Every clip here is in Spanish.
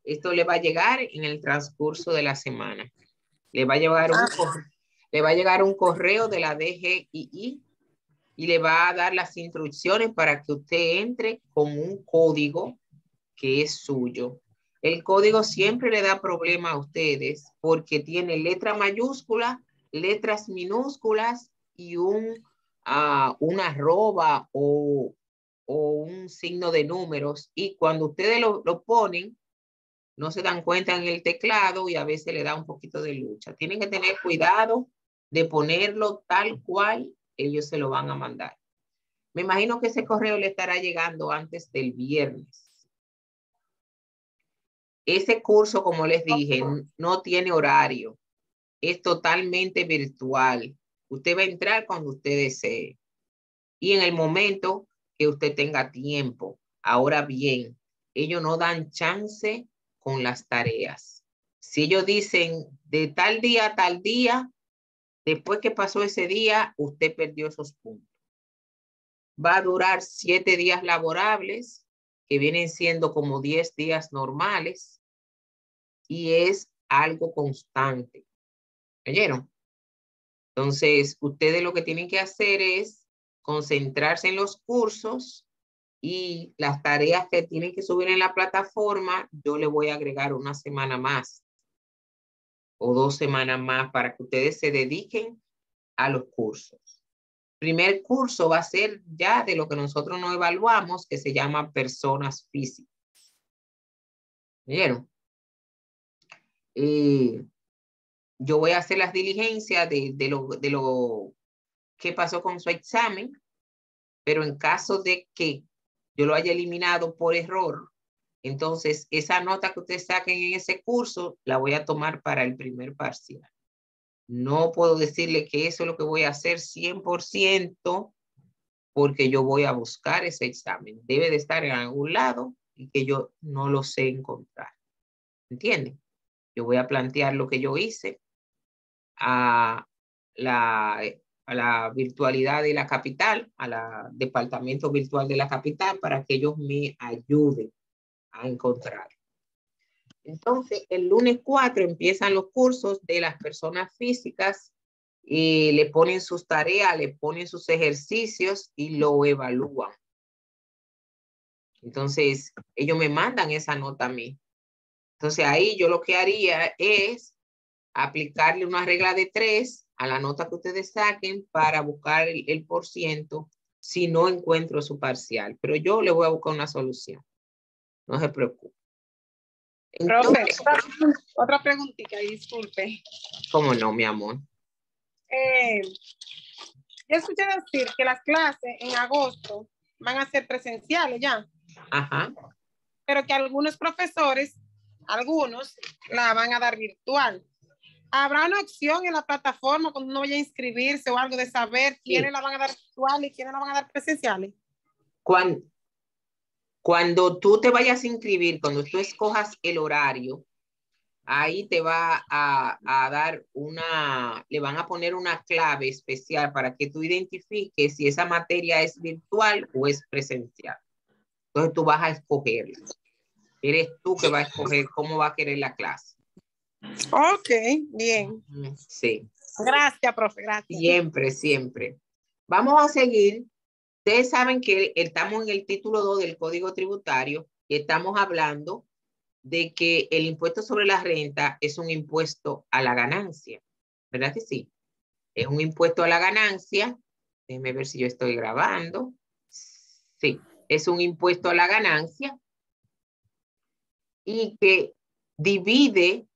Esto le va a llegar en el transcurso de la semana. Le va a llegar un correo de la DGII y le va a dar las instrucciones para que usted entre con un código que es suyo. El código siempre le da problema a ustedes porque tiene letra mayúscula, letras minúsculas y una arroba o un signo de números. Y cuando ustedes lo ponen, no se dan cuenta en el teclado y a veces le da un poquito de lucha. Tienen que tener cuidado de ponerlo tal cual ellos se lo van a mandar. Me imagino que ese correo le estará llegando antes del viernes. Ese curso, como les dije, no tiene horario. Es totalmente virtual. Usted va a entrar cuando usted desee y en el momento que usted tenga tiempo. Ahora bien, ellos no dan chance con las tareas. Si ellos dicen de tal día a tal día, después que pasó ese día, usted perdió esos puntos. Va a durar 7 días laborables, que vienen siendo como 10 días normales, y es algo constante. ¿Oyeron? Entonces, ustedes lo que tienen que hacer es concentrarse en los cursos y las tareas que tienen que subir en la plataforma, yo le voy a agregar una semana más o 2 semanas más para que ustedes se dediquen a los cursos. Primer curso va a ser ya de lo que nosotros nos evaluamos, que se llama personas físicas. ¿Vieron? Yo voy a hacer las diligencias de lo que pasó con su examen, pero en caso de que yo lo haya eliminado por error, entonces esa nota que ustedes saquen en ese curso la voy a tomar para el primer parcial. No puedo decirle que eso es lo que voy a hacer 100% porque yo voy a buscar ese examen. Debe de estar en algún lado y que yo no lo sé encontrar. ¿Entienden? Yo voy a plantear lo que yo hice a la virtualidad de la capital, a la departamento virtual de la capital, para que ellos me ayuden a encontrar. Entonces, el lunes 4 empiezan los cursos de las personas físicas y le ponen sus tareas, le ponen sus ejercicios y lo evalúan. Entonces, ellos me mandan esa nota a mí. Entonces, ahí yo lo que haría es aplicarle una regla de 3 a la nota que ustedes saquen para buscar el % si no encuentro su parcial. Pero yo le voy a buscar una solución. No se preocupe. Entonces, profe, otra preguntita, disculpe. ¿Cómo no, mi amor? Yo escuché decir que las clases en agosto van a ser presenciales ya. Ajá. Pero que algunos profesores, algunos, la van a dar virtual. ¿Habrá una opción en la plataforma cuando uno vaya a inscribirse o algo de saber quiénes la van a dar virtual y quiénes la van a dar presenciales? Cuando tú te vayas a inscribir, cuando tú escojas el horario, ahí te va a dar le van a poner una clave especial para que tú identifiques si esa materia es virtual o es presencial. Entonces tú vas a escogerla. Eres tú que vas a escoger cómo va a querer la clase. Ok, bien. Sí. Gracias, profe, gracias. Siempre, siempre. Vamos a seguir. Ustedes saben que estamos en el título 2 del Código Tributario y estamos hablando de que el impuesto sobre la renta es un impuesto a la ganancia. ¿Verdad que sí? Es un impuesto a la ganancia. Déjenme ver si yo estoy grabando. Sí, es un impuesto a la ganancia y que divide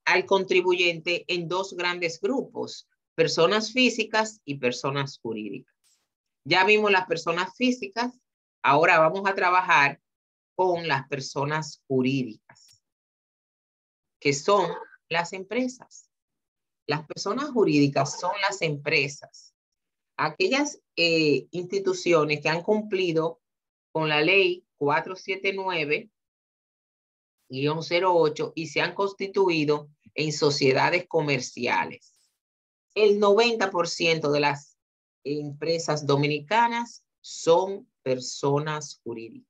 al contribuyente en 2 grandes grupos, personas físicas y personas jurídicas. Ya vimos las personas físicas, ahora vamos a trabajar con las personas jurídicas, que son las empresas. Las personas jurídicas son las empresas, aquellas instituciones que han cumplido con la ley 479-08 y se han constituido en sociedades comerciales. El 90% de las empresas dominicanas son personas jurídicas.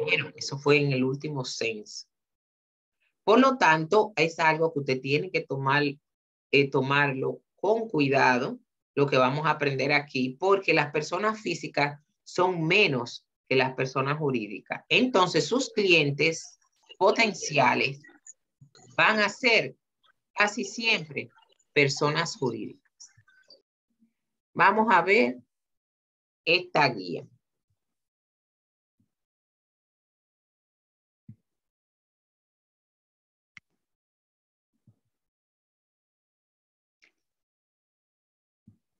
Pero eso fue en el último censo. Por lo tanto, es algo que usted tiene que tomarlo con cuidado, lo que vamos a aprender aquí, porque las personas físicas son menos que las personas jurídicas. Entonces, sus clientes potenciales van a ser casi siempre personas jurídicas. Vamos a ver esta guía.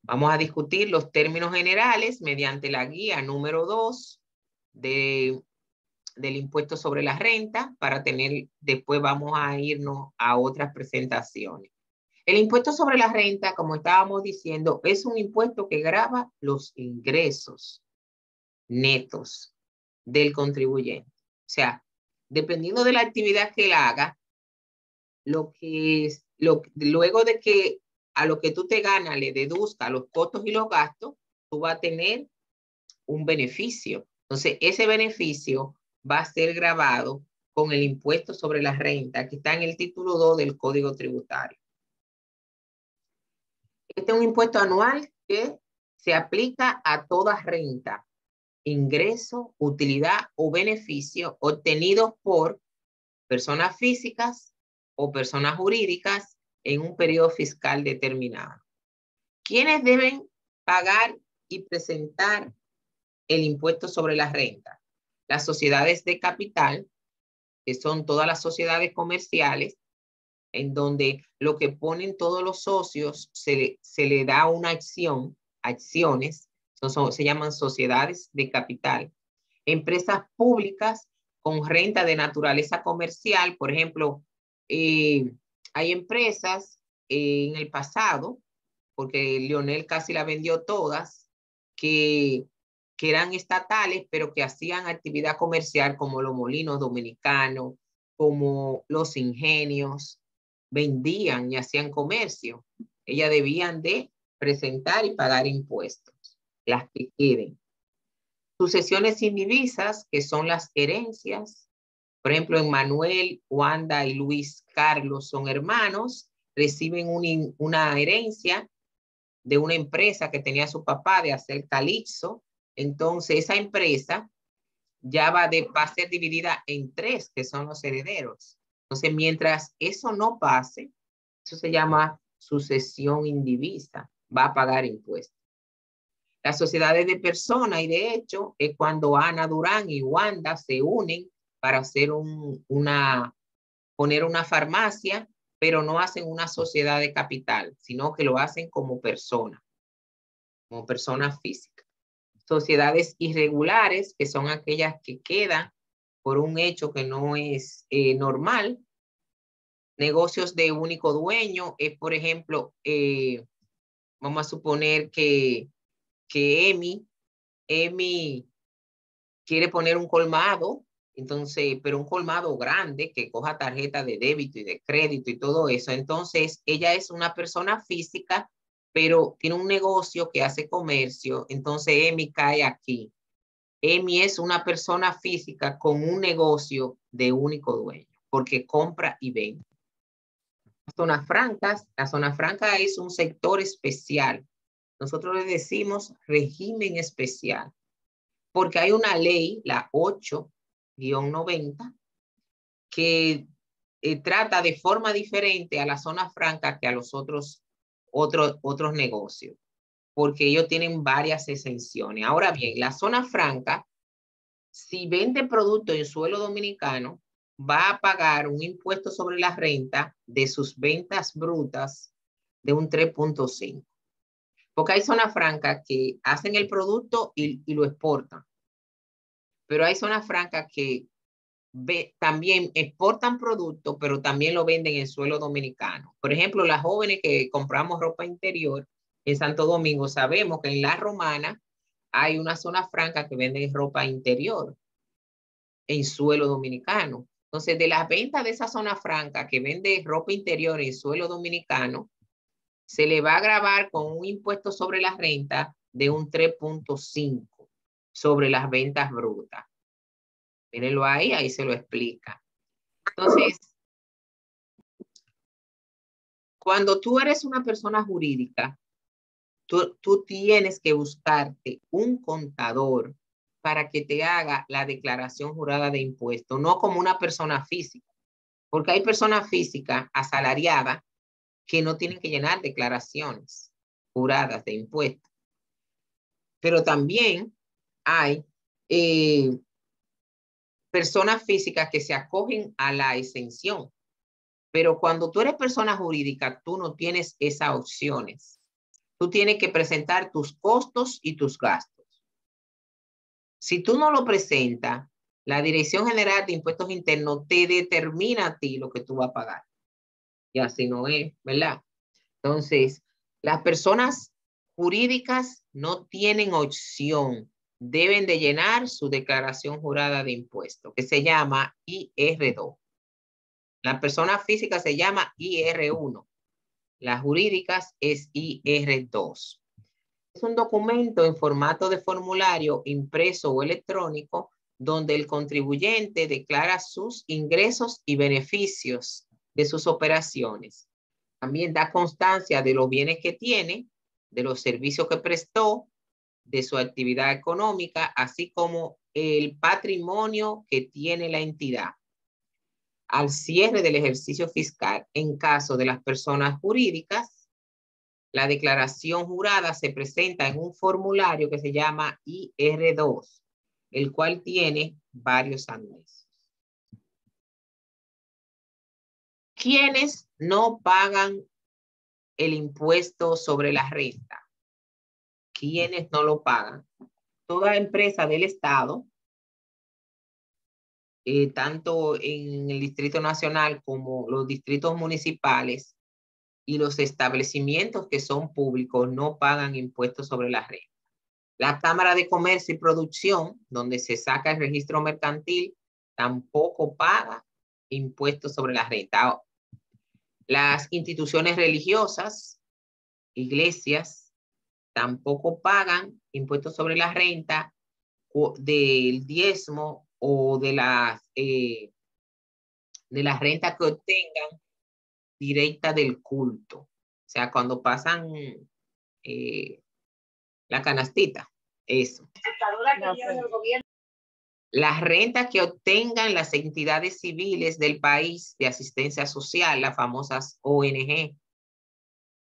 Vamos a discutir los términos generales mediante la guía número 2 del impuesto sobre la renta para tener, después vamos a irnos a otras presentaciones. El impuesto sobre la renta, como estábamos diciendo, es un impuesto que grava los ingresos netos del contribuyente. O sea, dependiendo de la actividad que él haga, luego de que a lo que tú te ganas le deduzca los costos y los gastos, tú vas a tener un beneficio. Entonces, ese beneficio va a ser grabado con el impuesto sobre la renta que está en el título 2 del Código Tributario. Este es un impuesto anual que se aplica a toda renta, ingreso, utilidad o beneficio obtenidos por personas físicas o personas jurídicas en un periodo fiscal determinado. ¿Quiénes deben pagar y presentar el impuesto sobre la renta? Las sociedades de capital, que son todas las sociedades comerciales, en donde lo que ponen todos los socios se le da una acciones, se llaman sociedades de capital. Empresas públicas con renta de naturaleza comercial, por ejemplo, hay empresas en el pasado, porque Lionel casi la vendió todas, que eran estatales, pero que hacían actividad comercial como los molinos dominicanos, como los ingenios, vendían y hacían comercio. Ellas debían de presentar y pagar impuestos, las que queden. Sucesiones indivisas, que son las herencias. Por ejemplo, Emmanuel, Wanda y Luis Carlos son hermanos, reciben una herencia de una empresa que tenía su papá de hacer calipso. Entonces, esa empresa ya va a ser dividida en 3, que son los herederos. Entonces, mientras eso no pase, eso se llama sucesión indivisa, va a pagar impuestos. Las sociedades de personas y de hecho es cuando Ana Durán y Wanda se unen para hacer poner una farmacia, pero no hacen una sociedad de capital, sino que lo hacen como persona física. Sociedades irregulares, que son aquellas que quedan por un hecho que no es normal. Negocios de único dueño es, por ejemplo, vamos a suponer que Emi quiere poner un colmado, entonces, pero un colmado grande que coja tarjeta de débito y de crédito y todo eso. Entonces, ella es una persona física, pero tiene un negocio que hace comercio. Entonces, Emi cae aquí. Emi es una persona física con un negocio de único dueño, porque compra y vende. Zonas francas, la zona franca es un sector especial. Nosotros le decimos régimen especial, porque hay una ley, la 8-90, que trata de forma diferente a la zona franca que a los otros negocios, porque ellos tienen varias exenciones. Ahora bien, la zona franca, si vende productos en suelo dominicano, va a pagar un impuesto sobre la renta de sus ventas brutas de un 3.5. Porque hay zonas francas que hacen el producto y lo exportan. Pero hay zonas francas que también exportan productos, pero también lo venden en suelo dominicano. Por ejemplo, las jóvenes que compramos ropa interior en Santo Domingo, sabemos que en La Romana hay una zona franca que vende ropa interior en suelo dominicano. Entonces, de las ventas de esa zona franca que vende ropa interior en suelo dominicano, se le va a gravar con un impuesto sobre la renta de un 3.5 sobre las ventas brutas. Mírenlo ahí, ahí se lo explica. Entonces, cuando tú eres una persona jurídica, tú tienes que buscarte un contador para que te haga la declaración jurada de impuestos, no como una persona física, porque hay personas físicas asalariadas que no tienen que llenar declaraciones juradas de impuestos. Pero también hay personas físicas que se acogen a la exención. Pero cuando tú eres persona jurídica, tú no tienes esas opciones. Tú tienes que presentar tus costos y tus gastos. Si tú no lo presentas, la Dirección General de Impuestos Internos te determina a ti lo que tú vas a pagar. Y así no es, ¿verdad? Entonces, las personas jurídicas no tienen opción. Deben de llenar su declaración jurada de impuestos, que se llama IR2. La persona física se llama IR1. Las jurídicas es IR2. Es un documento en formato de formulario impreso o electrónico donde el contribuyente declara sus ingresos y beneficios de sus operaciones. También da constancia de los bienes que tiene, de los servicios que prestó, de su actividad económica, así como el patrimonio que tiene la entidad. Al cierre del ejercicio fiscal, en caso de las personas jurídicas, la declaración jurada se presenta en un formulario que se llama IR2, el cual tiene varios anexos. ¿Quiénes no pagan el impuesto sobre la renta? ¿Quiénes no lo pagan? Toda empresa del Estado, tanto en el Distrito Nacional como los distritos municipales y los establecimientos que son públicos no pagan impuestos sobre la renta. La Cámara de Comercio y Producción, donde se saca el registro mercantil, tampoco paga impuestos sobre la renta. Las instituciones religiosas, iglesias, tampoco pagan impuestos sobre la renta del diezmo o de la renta que obtengan directa del culto. O sea, cuando pasan la canastita, eso. Las rentas que obtengan las entidades civiles del país de asistencia social, las famosas ONG,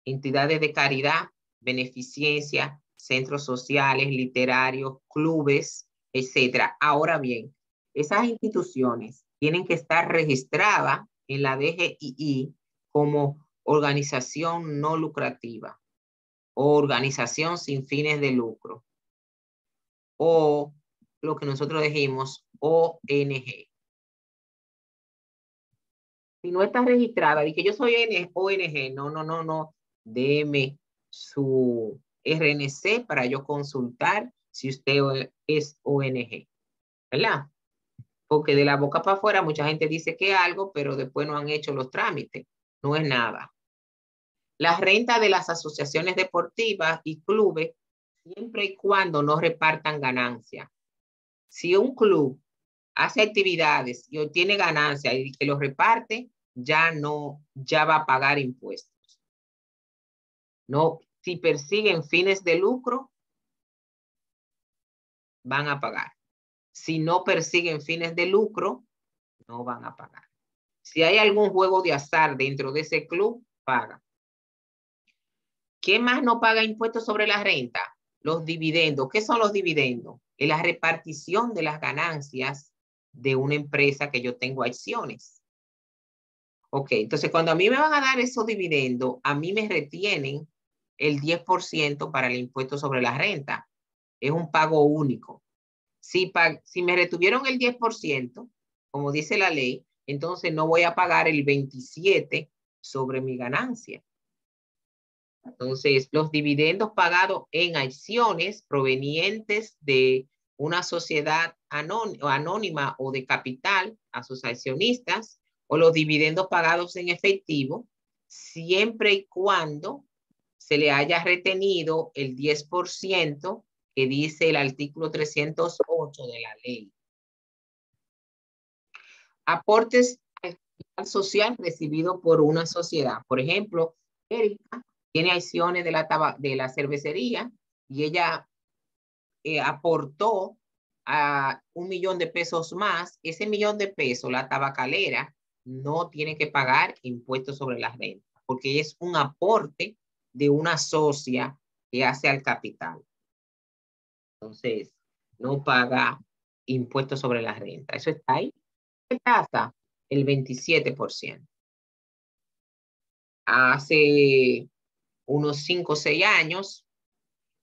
entidades de caridad, beneficencia, centros sociales, literarios, clubes, etc. Ahora bien, esas instituciones tienen que estar registradas en la DGII como organización no lucrativa o organización sin fines de lucro o lo que nosotros dijimos ONG. Si no está registrada y que yo soy ONG, no, deme su RNC para yo consultar si usted es ONG, ¿verdad? Porque de la boca para afuera mucha gente dice que algo, pero después no han hecho los trámites. No es nada. Las rentas de las asociaciones deportivas y clubes, siempre y cuando no repartan ganancias. Si un club hace actividades y obtiene ganancias y que los reparte, ya va a pagar impuestos. No, si persiguen fines de lucro, van a pagar. Si no persiguen fines de lucro, no van a pagar. Si hay algún juego de azar dentro de ese club, paga. ¿Qué más no paga impuestos sobre la renta? Los dividendos. ¿Qué son los dividendos? Es la repartición de las ganancias de una empresa que yo tengo acciones. Ok, entonces cuando a mí me van a dar esos dividendos, a mí me retienen el 10% para el impuesto sobre la renta. Es un pago único. Si me retuvieron el 10%, como dice la ley, entonces no voy a pagar el 27% sobre mi ganancia. Entonces, los dividendos pagados en acciones provenientes de una sociedad anónima o de capital a sus accionistas, o los dividendos pagados en efectivo, siempre y cuando se le haya retenido el 10% que dice el artículo 308 de la ley. Aportes al capital social recibido por una sociedad. Por ejemplo, Erika tiene acciones de la cervecería y ella aportó a $1.000.000 más. Ese $1.000.000, la tabacalera no tiene que pagar impuestos sobre la renta, porque es un aporte de una socia que hace al capital. Entonces, no paga impuestos sobre la renta. Eso está ahí. ¿Qué tasa? El 27%. Hace unos 5 o 6 años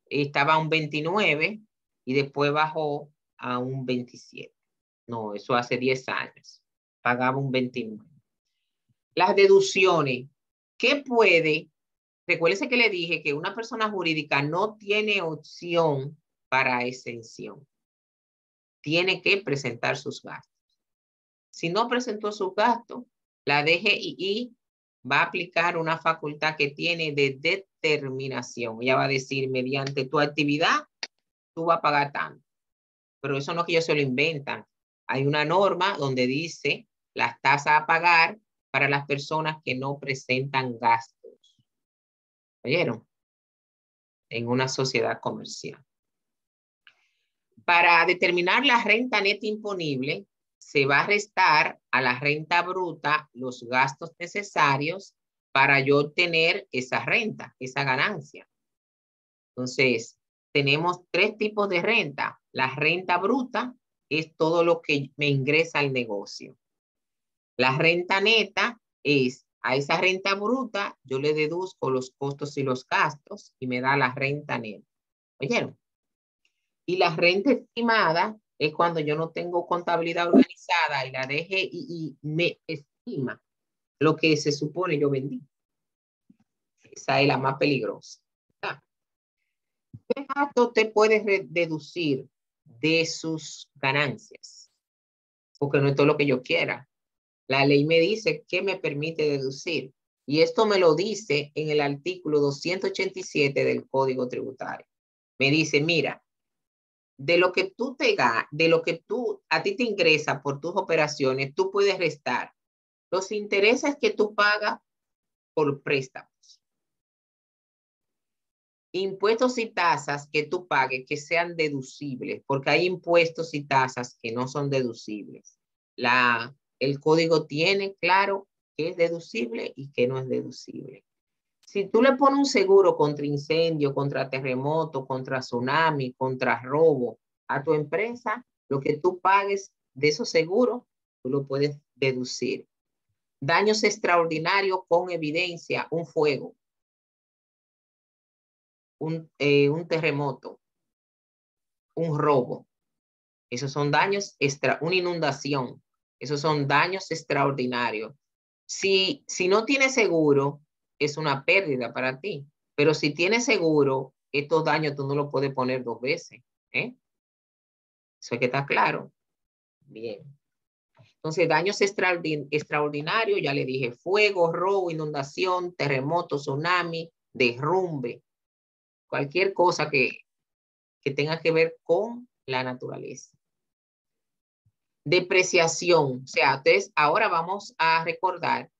estaba a un 29 y después bajó a un 27. No, eso hace 10 años. Pagaba un 29. Las deducciones. ¿Qué puede? Recuérdese que le dije que una persona jurídica no tiene opción para exención. Tiene que presentar sus gastos. Si no presentó sus gastos, la DGII va a aplicar una facultad que tiene de determinación. Ella va a decir, mediante tu actividad, tú vas a pagar tanto. Pero eso no es que ellos se lo inventan. Hay una norma donde dice las tasas a pagar para las personas que no presentan gastos. ¿Oyeron? En una sociedad comercial. Para determinar la renta neta imponible, se va a restar a la renta bruta los gastos necesarios para yo obtener esa renta, esa ganancia. Entonces, tenemos 3 tipos de renta. La renta bruta es todo lo que me ingresa al negocio. La renta neta es, a esa renta bruta, yo le deduzco los costos y los gastos y me da la renta neta. ¿Oyeron? Y la renta estimada es cuando yo no tengo contabilidad organizada y la DGII me estima lo que se supone yo vendí. Esa es la más peligrosa. ¿Qué gasto te puedes deducir de sus ganancias? Porque no es todo lo que yo quiera. La ley me dice que me permite deducir. Y esto me lo dice en el artículo 287 del Código Tributario. Me dice, mira, de lo que a ti te ingresa por tus operaciones, tú puedes restar los intereses que tú pagas por préstamos, impuestos y tasas que tú pagues que sean deducibles, porque hay impuestos y tasas que no son deducibles. El código tiene claro qué es deducible y qué no es deducible. Si tú le pones un seguro contra incendio, contra terremoto, contra tsunami, contra robo a tu empresa, lo que tú pagues de esos seguros, tú lo puedes deducir. Daños extraordinarios con evidencia, un fuego, un terremoto, un robo. Esos son daños una inundación. Esos son daños extraordinarios. Si no tienes seguro, es una pérdida para ti. Pero si tienes seguro, estos daños tú no los puedes poner 2 veces. Eso es que está claro. Bien. Entonces, daños extraordinarios, ya le dije, fuego, robo, inundación, terremoto, tsunami, derrumbe, cualquier cosa que tenga que ver con la naturaleza. Depreciación, o sea, entonces ahora vamos a recordar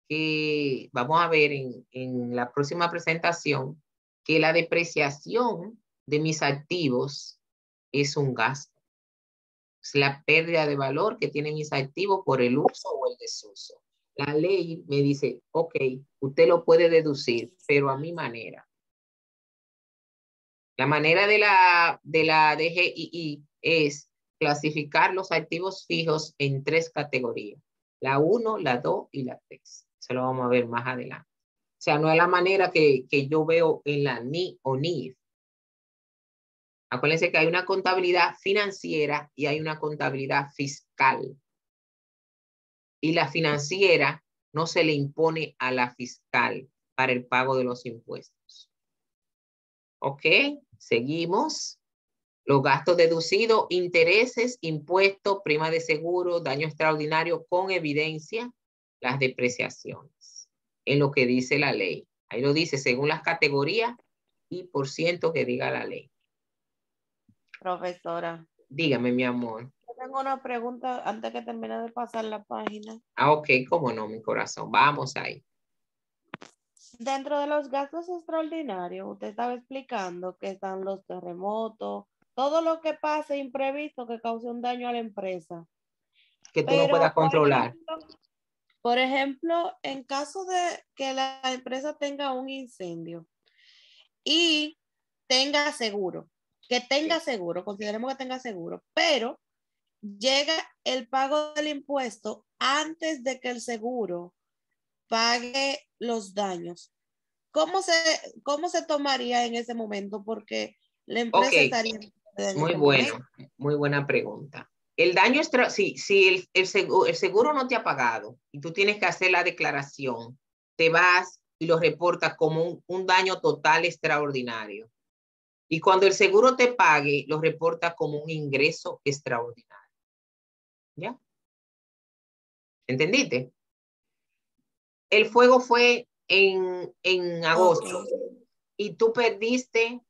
que vamos a ver en la próxima presentación que la depreciación de mis activos es un gasto. Es la pérdida de valor que tienen mis activos por el uso o el desuso. La ley me dice, ok, usted lo puede deducir, pero a mi manera. La manera de la DGII es clasificar los activos fijos en 3 categorías. La 1, la 2 y la 3. Eso lo vamos a ver más adelante. O sea, no es la manera que yo veo en la NI o NIF. Acuérdense que hay una contabilidad financiera y hay una contabilidad fiscal. Y la financiera no se le impone a la fiscal para el pago de los impuestos. Ok, seguimos. Los gastos deducidos, intereses, impuestos, prima de seguro, daño extraordinario con evidencia, las depreciaciones, en lo que dice la ley. Ahí lo dice según las categorías y por ciento que diga la ley. Profesora. Dígame, mi amor. Tengo tengo una pregunta antes que termine de pasar la página. Ok, cómo no, mi corazón. Vamos ahí. Dentro de los gastos extraordinarios, usted estaba explicando que están los terremotos, todo lo que pase imprevisto que cause un daño a la empresa. Que tú no puedas controlar. Por ejemplo, en caso de que la empresa tenga un incendio y tenga seguro, consideremos que tenga seguro, pero llega el pago del impuesto antes de que el seguro pague los daños. ¿Cómo se tomaría en ese momento? Porque la empresa estaría en muy este bueno, momento. muy buena pregunta. El daño extra, si el seguro no te ha pagado y tú tienes que hacer la declaración, te vas y lo reportas como un daño total extraordinario. Y cuando el seguro te pague, lo reportas como un ingreso extraordinario. ¿Ya? ¿Entendiste? El fuego fue en agosto y tú perdiste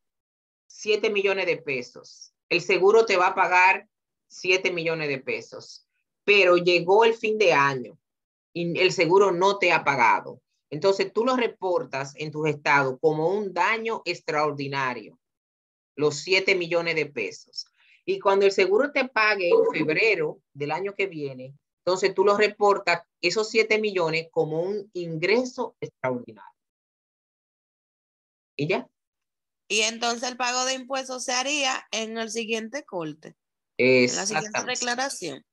7 millones de pesos. El seguro te va a pagar 7 millones de pesos, pero llegó el fin de año y el seguro no te ha pagado. Entonces tú lo reportas en tus estados como un daño extraordinario, los 7 millones de pesos. Y cuando el seguro te pague en febrero del año que viene, entonces tú lo reportas esos 7 millones como un ingreso extraordinario. ¿Y ya? Y entonces el pago de impuestos se haría en el siguiente corte, en la siguiente declaración.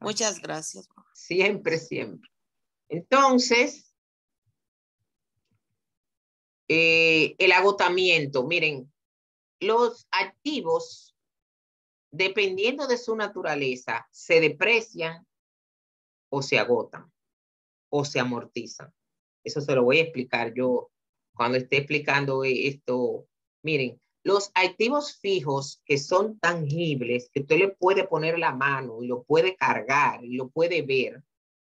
Muchas gracias. Siempre, siempre. Entonces, el agotamiento, miren, los activos, dependiendo de su naturaleza, se deprecian o se agotan o se amortizan. Eso se lo voy a explicar yo cuando esté explicando esto. Miren, los activos fijos que son tangibles, que usted le puede poner la mano y lo puede cargar y lo puede ver,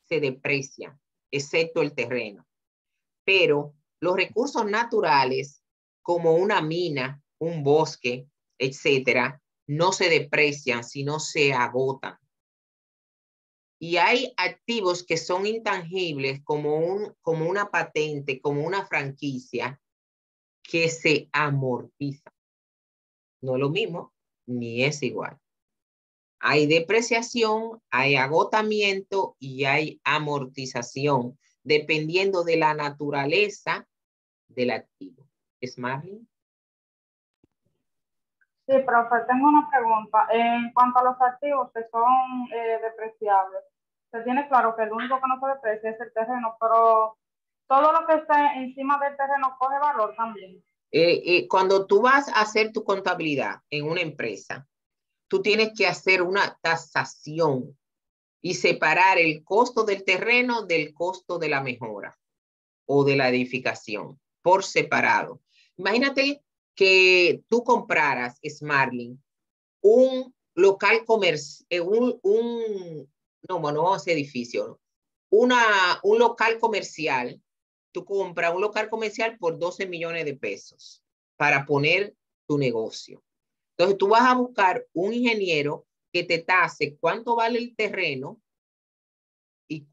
se deprecian, excepto el terreno. Pero los recursos naturales, como una mina, un bosque, etcétera, no se deprecian, sino se agotan. Y hay activos que son intangibles, como una patente, como una franquicia, que se amortizan. No es lo mismo, ni es igual. Hay depreciación, hay agotamiento y hay amortización, dependiendo de la naturaleza del activo. ¿Es Marlene? Sí, profe, tengo una pregunta. En cuanto a los activos que son depreciables, se tiene claro que el único que no se deprecia es el terreno, pero todo lo que está encima del terreno coge valor también. Cuando tú vas a hacer tu contabilidad en una empresa, tú tienes que hacer una tasación y separar el costo del terreno del costo de la mejora o de la edificación por separado. Imagínate que tú compraras, Smartling, un local comercial, no vamos a hacer edificio, un local comercial. Tú compras un local comercial por 12 millones de pesos para poner tu negocio. Entonces tú vas a buscar un ingeniero que te tase cuánto vale el terreno y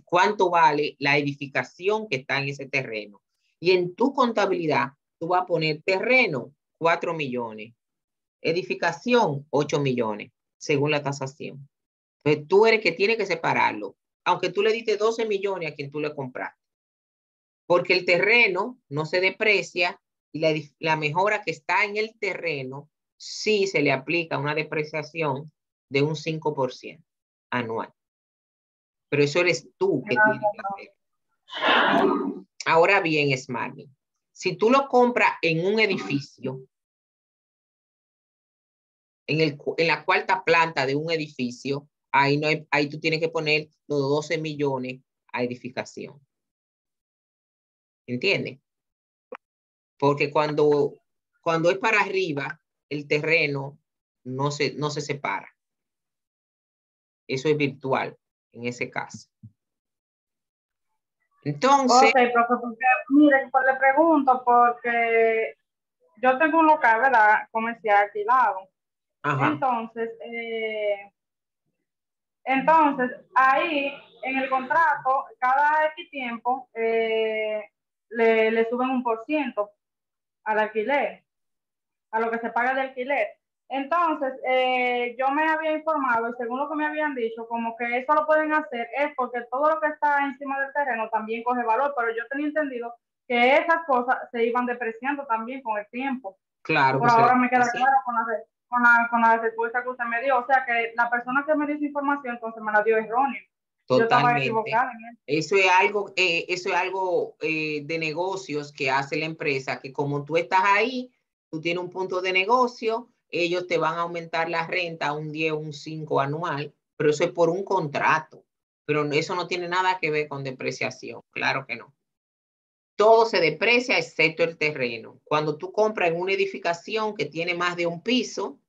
cuánto vale la edificación que está en ese terreno. Y en tu contabilidad, tú vas a poner terreno, 4 millones. Edificación, 8 millones, según la tasación. Entonces tú eres que tiene que separarlo, aunque tú le diste 12 millones a quien tú le compraste. Porque el terreno no se deprecia y la mejora que está en el terreno sí se le aplica una depreciación de un 5% anual. Pero eso eres tú que tienes que hacer. Ahora bien, Smarty, si tú lo compras en un edificio, en la cuarta planta de un edificio, ahí tú tienes que poner los 12 millones a edificación. ¿Entiendes? Porque cuando es para arriba, el terreno no se separa. Eso es virtual en ese caso. Entonces. Ok, profe, porque, miren, pues le pregunto porque yo tengo un local, ¿verdad? Comercial alquilado. Ajá. Entonces, Entonces, ahí en el contrato, cada X tiempo le suben 1% al alquiler, a lo que se paga de alquiler. Entonces, yo me había informado y según lo que me habían dicho, como que eso lo pueden hacer es porque todo lo que está encima del terreno también coge valor, pero yo tenía entendido que esas cosas se iban depreciando también con el tiempo. Claro. Por ahora me queda claro con la respuesta que usted me dio. O sea que la persona que me dio esa información entonces me la dio errónea. Yo estaba equivocada en eso. Eso es algo de negocios que hace la empresa, que como tú estás ahí, tú tienes un punto de negocio, ellos te van a aumentar la renta a un 10 o un 5 anual, pero eso es por un contrato. Pero eso no tiene nada que ver con depreciación, claro que no. Todo se deprecia excepto el terreno. Cuando tú compras en una edificación que tiene más de un piso,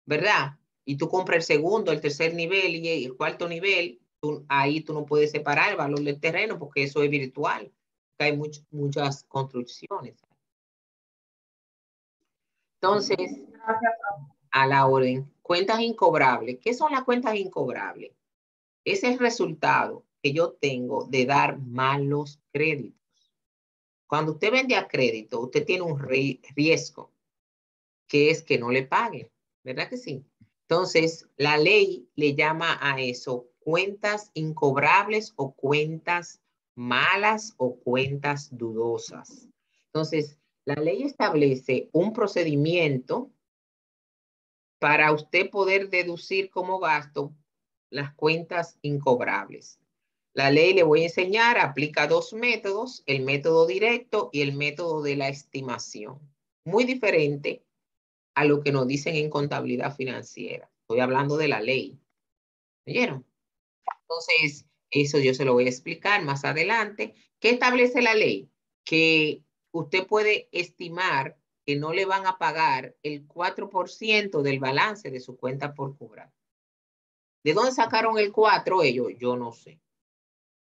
¿verdad? Y tú compras el segundo, el tercer nivel y el cuarto nivel, ahí tú no puedes separar el valor del terreno porque eso es virtual. Hay muchas construcciones. Entonces, Gracias. a la orden, cuentas incobrables. ¿Qué son las cuentas incobrables? Es el resultado que yo tengo de dar malos créditos. Cuando usted vende a crédito, usted tiene un riesgo, que es que no le pague, ¿verdad que sí? Entonces, la ley le llama a eso cuentas incobrables o cuentas malas o cuentas dudosas. Entonces, la ley establece un procedimiento para usted poder deducir como gasto las cuentas incobrables. La ley le voy a enseñar, aplica dos métodos, el método directo y el método de la estimación. Muy diferente a lo que nos dicen en contabilidad financiera. Estoy hablando de la ley. ¿Oyeron? Entonces, eso yo se lo voy a explicar más adelante. ¿Qué establece la ley? Que usted puede estimar que no le van a pagar el 4% del balance de su cuenta por cobrar. ¿De dónde sacaron el 4 ellos? Yo no sé.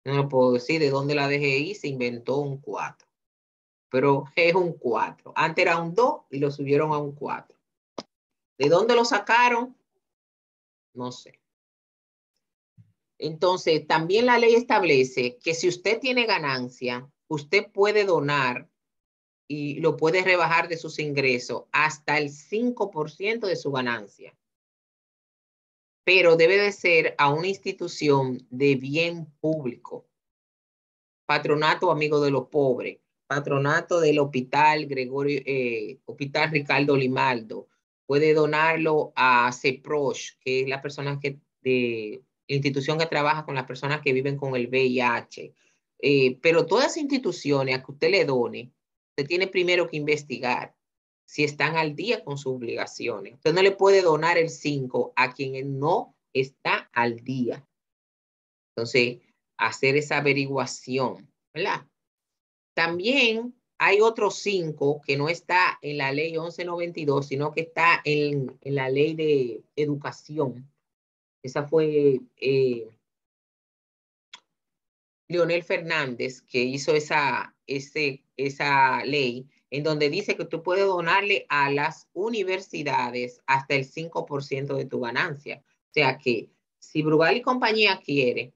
No lo puedo decir de dónde la DGI se inventó un 4. Pero es un 4. Antes era un 2 y lo subieron a un 4. ¿De dónde lo sacaron? No sé. Entonces, también la ley establece que si usted tiene ganancia, usted puede donar y lo puede rebajar de sus ingresos hasta el 5% de su ganancia. Pero debe de ser a una institución de bien público. Patronato Amigo de los Pobres, patronato del Hospital Hospital Ricardo Limaldo. Puede donarlo a CEPROSH, que es la persona de institución que trabaja con las personas que viven con el VIH. Pero todas las instituciones a que usted le done, usted tiene primero que investigar si están al día con sus obligaciones. Usted no le puede donar el 5 a quien no está al día. Entonces, hacer esa averiguación, ¿verdad? También hay otros 5 que no está en la ley 1192, sino que está en la ley de educación. Esa fue Leonel Fernández que hizo esa ley en donde dice que tú puedes donarle a las universidades hasta el 5% de tu ganancia. O sea que si Brugal y compañía quiere,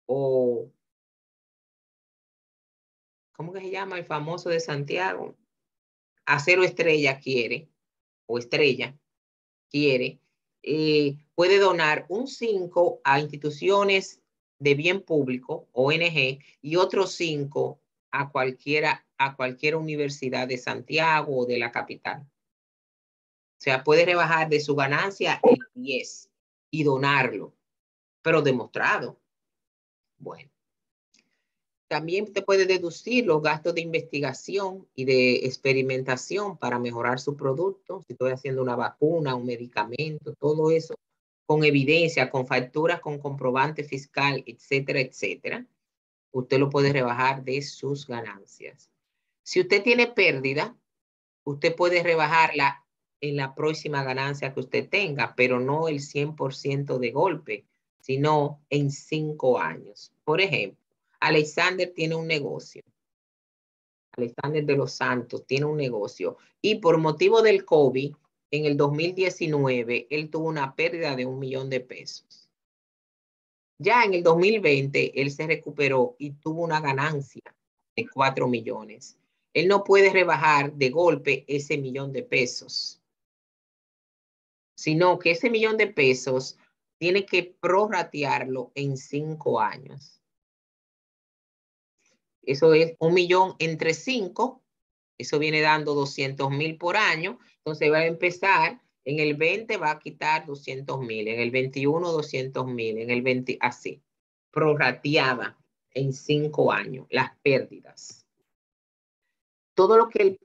o ¿cómo que se llama el famoso de Santiago? Acero Estrella quiere, o Estrella quiere, puede donar un 5 a instituciones de bien público, ONG, y otros 5 a cualquier universidad de Santiago o de la capital. O sea, puede rebajar de su ganancia el 10 y donarlo, pero demostrado. Bueno. También te puede deducir los gastos de investigación y de experimentación para mejorar su producto. Si estoy haciendo una vacuna, un medicamento, todo eso con evidencia, con facturas, con comprobante fiscal, etcétera, etcétera. Usted lo puede rebajar de sus ganancias. Si usted tiene pérdida, usted puede rebajarla en la próxima ganancia que usted tenga, pero no el 100% de golpe, sino en 5 años. Por ejemplo, Alexander tiene un negocio. Alexander de los Santos tiene un negocio. Y por motivo del COVID, en el 2019, él tuvo una pérdida de $1 millón. Ya en el 2020, él se recuperó y tuvo una ganancia de 4 millones. Él no puede rebajar de golpe ese $1.000.000, sino que ese $1.000.000 tiene que prorratearlo en 5 años. Eso es 1 millón entre 5. Eso viene dando 200,000 por año. Entonces va a empezar, en el 20 va a quitar 200,000, en el 21 200,000, en el 20 así. Prorrateada en 5 años, las pérdidas. Todo lo que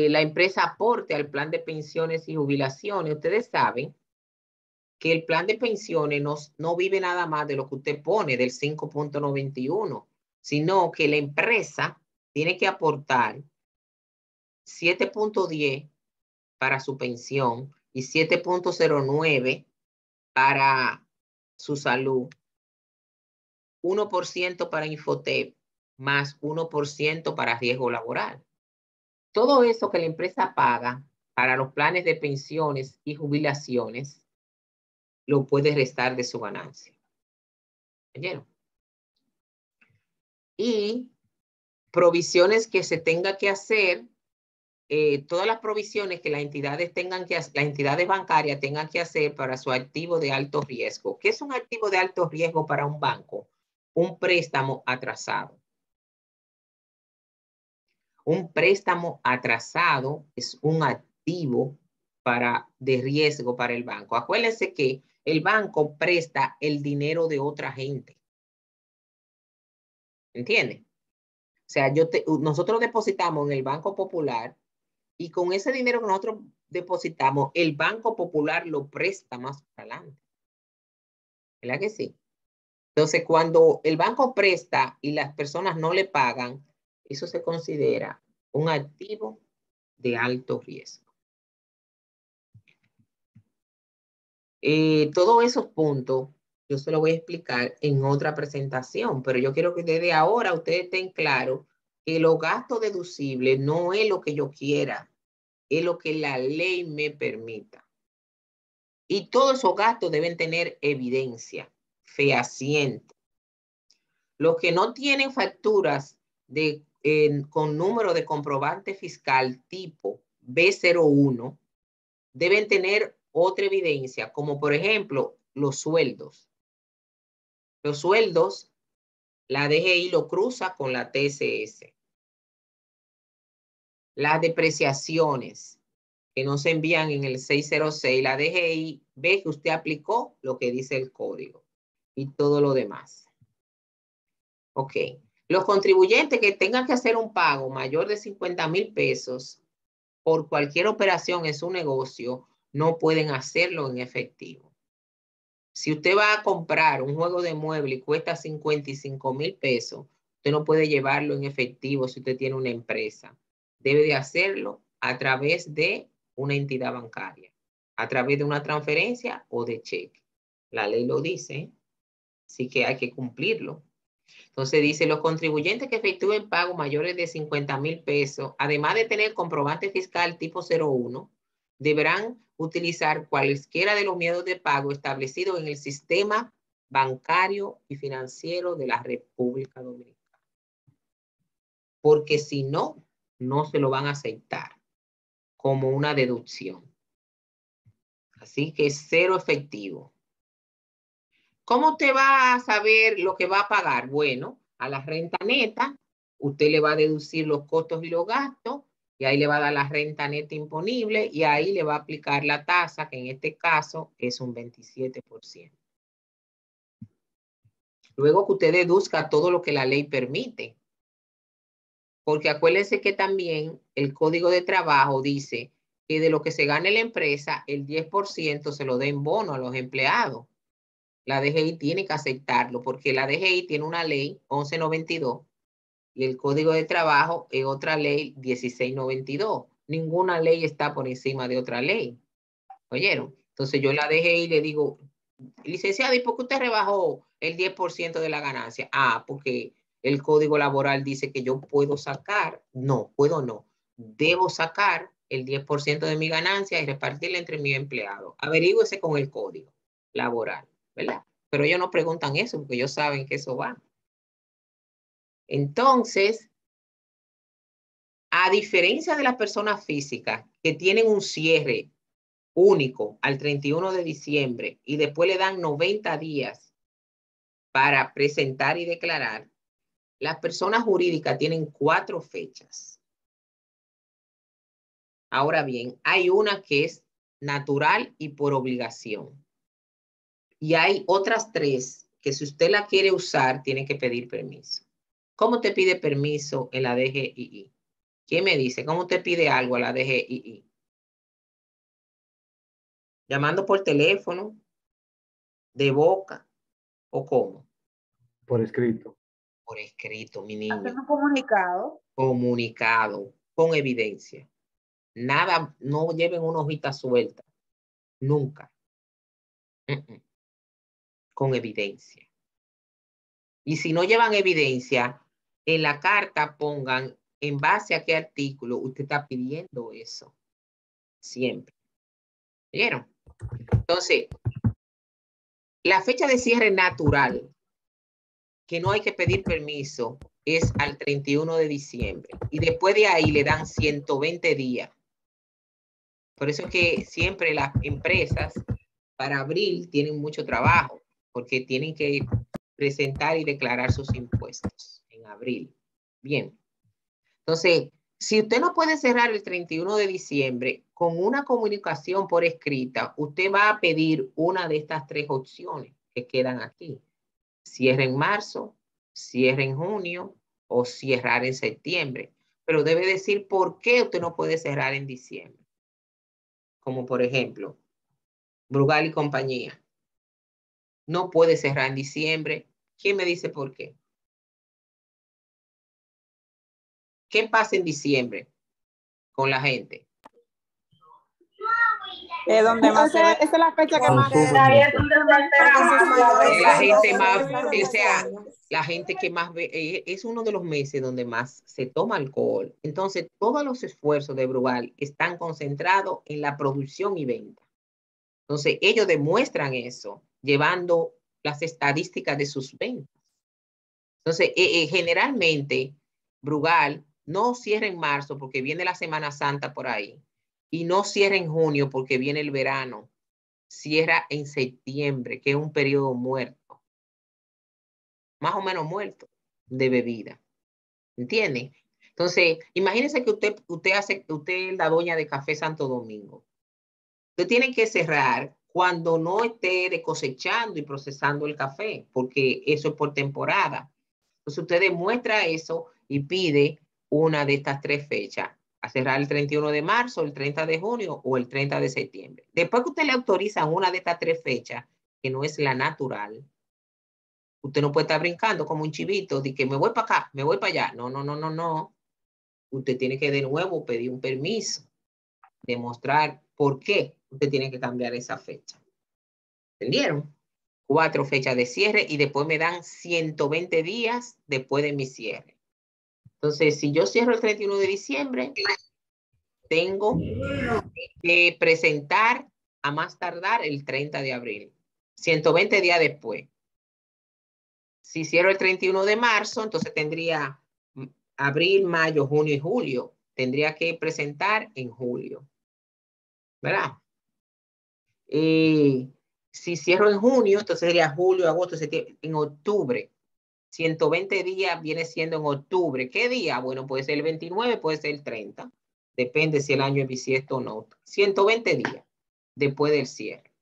la empresa aporte al plan de pensiones y jubilaciones, ustedes saben que el plan de pensiones no vive nada más de lo que usted pone, del 5.91, sino que la empresa tiene que aportar 7.10 para su pensión y 7.09 para su salud, 1% para Infotep, más 1% para riesgo laboral. Todo eso que la empresa paga para los planes de pensiones y jubilaciones lo puede restar de su ganancia. ¿Oyeron? Y provisiones que se tenga que hacer, todas las provisiones que las entidades bancarias tengan que hacer para su activo de alto riesgo. ¿Qué es un activo de alto riesgo para un banco? Un préstamo atrasado. Un préstamo atrasado es un activo de riesgo para el banco. Acuérdense que el banco presta el dinero de otra gente. ¿Entienden? O sea, nosotros depositamos en el Banco Popular y con ese dinero que nosotros depositamos, el Banco Popular lo presta más adelante. ¿Verdad que sí? Entonces, cuando el banco presta y las personas no le pagan, eso se considera un activo de alto riesgo. Todos esos puntos yo se los voy a explicar en otra presentación, pero yo quiero que desde ahora ustedes estén claros que los gastos deducibles no es lo que yo quiera, es lo que la ley me permita. Y todos esos gastos deben tener evidencia fehaciente. Los que no tienen facturas con número de comprobante fiscal tipo B01 deben tener otra evidencia, como por ejemplo los sueldos. Los sueldos, la DGI lo cruza con la TSS. Las depreciaciones que no se envían en el 606, la DGI ve que usted aplicó lo que dice el código y todo lo demás. Ok. Los contribuyentes que tengan que hacer un pago mayor de 50,000 pesos por cualquier operación en su negocio no pueden hacerlo en efectivo. Si usted va a comprar un juego de mueble y cuesta 55,000 pesos, usted no puede llevarlo en efectivo si usted tiene una empresa. Debe de hacerlo a través de una entidad bancaria, a través de una transferencia o de cheque. La ley lo dice, así que hay que cumplirlo. Entonces dice, los contribuyentes que efectúen pagos mayores de 50,000 pesos, además de tener comprobante fiscal tipo 01, deberán utilizar cualesquiera de los medios de pago establecidos en el sistema bancario y financiero de la República Dominicana. Porque si no, no se lo van a aceptar como una deducción. Así que es cero efectivo. ¿Cómo usted va a saber lo que va a pagar? Bueno, a la renta neta, usted le va a deducir los costos y los gastos, y ahí le va a dar la renta neta imponible, y ahí le va a aplicar la tasa, que en este caso es un 27%. Luego que usted deduzca todo lo que la ley permite. Porque acuérdense que también el Código de Trabajo dice que de lo que se gane la empresa, el 10% se lo dé en bono a los empleados. La DGI tiene que aceptarlo porque la DGI tiene una ley 1192 y el Código de Trabajo es otra ley 1692. Ninguna ley está por encima de otra ley. ¿Oyeron? Entonces yo a la DGI le digo, licenciada, ¿y por qué usted rebajó el 10% de la ganancia? Ah, porque el Código Laboral dice que yo puedo sacar, no, puedo no, debo sacar el 10% de mi ganancia y repartirla entre mis empleados. Averígüese con el Código Laboral, ¿verdad? Pero ellos no preguntan eso porque ellos saben que eso va. Entonces, a diferencia de las personas físicas que tienen un cierre único al 31 de diciembre y después le dan 90 días para presentar y declarar, las personas jurídicas tienen 4 fechas. Ahora bien, hay una que es natural y por obligación. Y hay otras 3 que si usted la quiere usar, tiene que pedir permiso. ¿Cómo te pide permiso en la DGII? ¿Quién me dice? ¿Cómo te pide algo a la DGII? ¿Llamando por teléfono? ¿De boca? ¿O cómo? Por escrito. Por escrito, mi niño. Hacer un comunicado. Comunicado, con evidencia. Nada, no lleven una hojita suelta. Nunca. Con evidencia. Y si no llevan evidencia, en la carta pongan en base a qué artículo usted está pidiendo eso. Siempre. ¿Vieron? Entonces, la fecha de cierre natural, que no hay que pedir permiso, es al 31 de diciembre. Y después de ahí le dan 120 días. Por eso es que siempre las empresas para abril tienen mucho trabajo, porque tienen que presentar y declarar sus impuestos en abril. Bien. Entonces, si usted no puede cerrar el 31 de diciembre, con una comunicación por escrita, usted va a pedir una de estas 3 opciones que quedan aquí. Cierre en marzo, cierre en junio o cerrar en septiembre. Pero debe decir por qué usted no puede cerrar en diciembre. Como por ejemplo, Brugal y compañía. No puede cerrar en diciembre. ¿Quién me dice por qué? ¿Qué pasa en diciembre con la gente? Donde más esa es la fecha que más Consumen Ahí es mucho. donde se altera Porque sus más mayores La ventas gente se más, realizan en o ese sea, año. la gente que más ve, es uno de los meses donde más se toma alcohol. Entonces, todos los esfuerzos de Brugal están concentrados en la producción y venta. Entonces, ellos demuestran eso llevando las estadísticas de sus ventas. Entonces, generalmente, Brugal no cierra en marzo porque viene la Semana Santa por ahí. Y no cierra en junio porque viene el verano. Cierra en septiembre, que es un periodo muerto. Más o menos muerto de bebida. ¿Entiende? Entonces, imagínense que usted es la doña de Café Santo Domingo. Usted tiene que cerrar cuando no esté cosechando y procesando el café, porque eso es por temporada. Entonces, usted demuestra eso y pide una de estas 3 fechas, a cerrar el 31 de marzo, el 30 de junio o el 30 de septiembre. Después que usted le autoriza una de estas 3 fechas, que no es la natural, usted no puede estar brincando como un chivito de que me voy para acá, me voy para allá. No, no, no, no, no. Usted tiene que de nuevo pedir un permiso, demostrar por qué usted tiene que cambiar esa fecha. ¿Entendieron? 4 fechas de cierre y después me dan 120 días después de mi cierre. Entonces, si yo cierro el 31 de diciembre, tengo que presentar a más tardar el 30 de abril. 120 días después. Si cierro el 31 de marzo, entonces tendría abril, mayo, junio y julio. Tendría que presentar en julio. ¿Verdad? Si cierro en junio, entonces sería julio, agosto, septiembre, en octubre. 120 días viene siendo en octubre. ¿Qué día? Bueno, puede ser el 29, puede ser el 30. Depende si el año es bisiesto o no. 120 días después del cierre.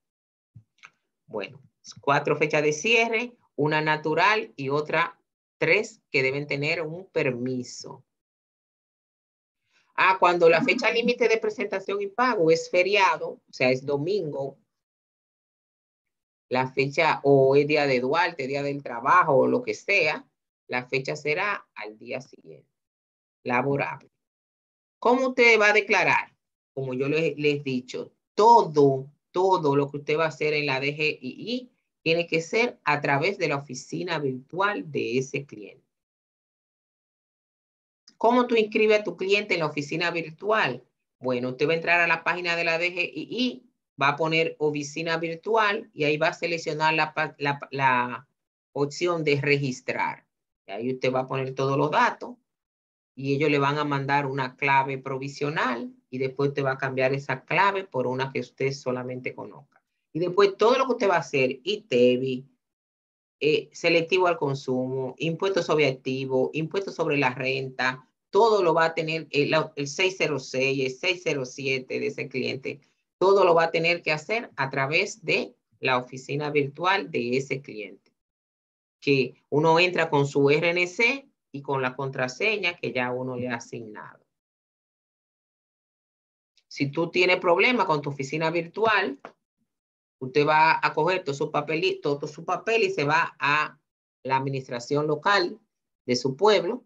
Bueno, 4 fechas de cierre, una natural y otra 3 que deben tener un permiso. Cuando la fecha límite de presentación y pago es feriado, o sea, es domingo, la fecha o es día de Duarte, día del trabajo o lo que sea, la fecha será al día siguiente, laborable. ¿Cómo usted va a declarar? Como yo les he dicho, todo lo que usted va a hacer en la DGII tiene que ser a través de la oficina virtual de ese cliente. ¿Cómo tú inscribes a tu cliente en la oficina virtual? Bueno, usted va a entrar a la página de la DGII va a poner oficina virtual y ahí va a seleccionar la opción de registrar. Y ahí usted va a poner todos los datos y ellos le van a mandar una clave provisional y después usted va a cambiar esa clave por una que usted solamente conozca. Y después todo lo que usted va a hacer, ITEVI, selectivo al consumo, impuestos sobre activos, impuestos sobre la renta, todo lo va a tener el 606, el 607 de ese cliente, todo lo va a tener que hacer a través de la oficina virtual de ese cliente. Que uno entra con su RNC y con la contraseña que ya uno le ha asignado. Si tú tienes problemas con tu oficina virtual, usted va a coger todo su papel y se va a la administración local de su pueblo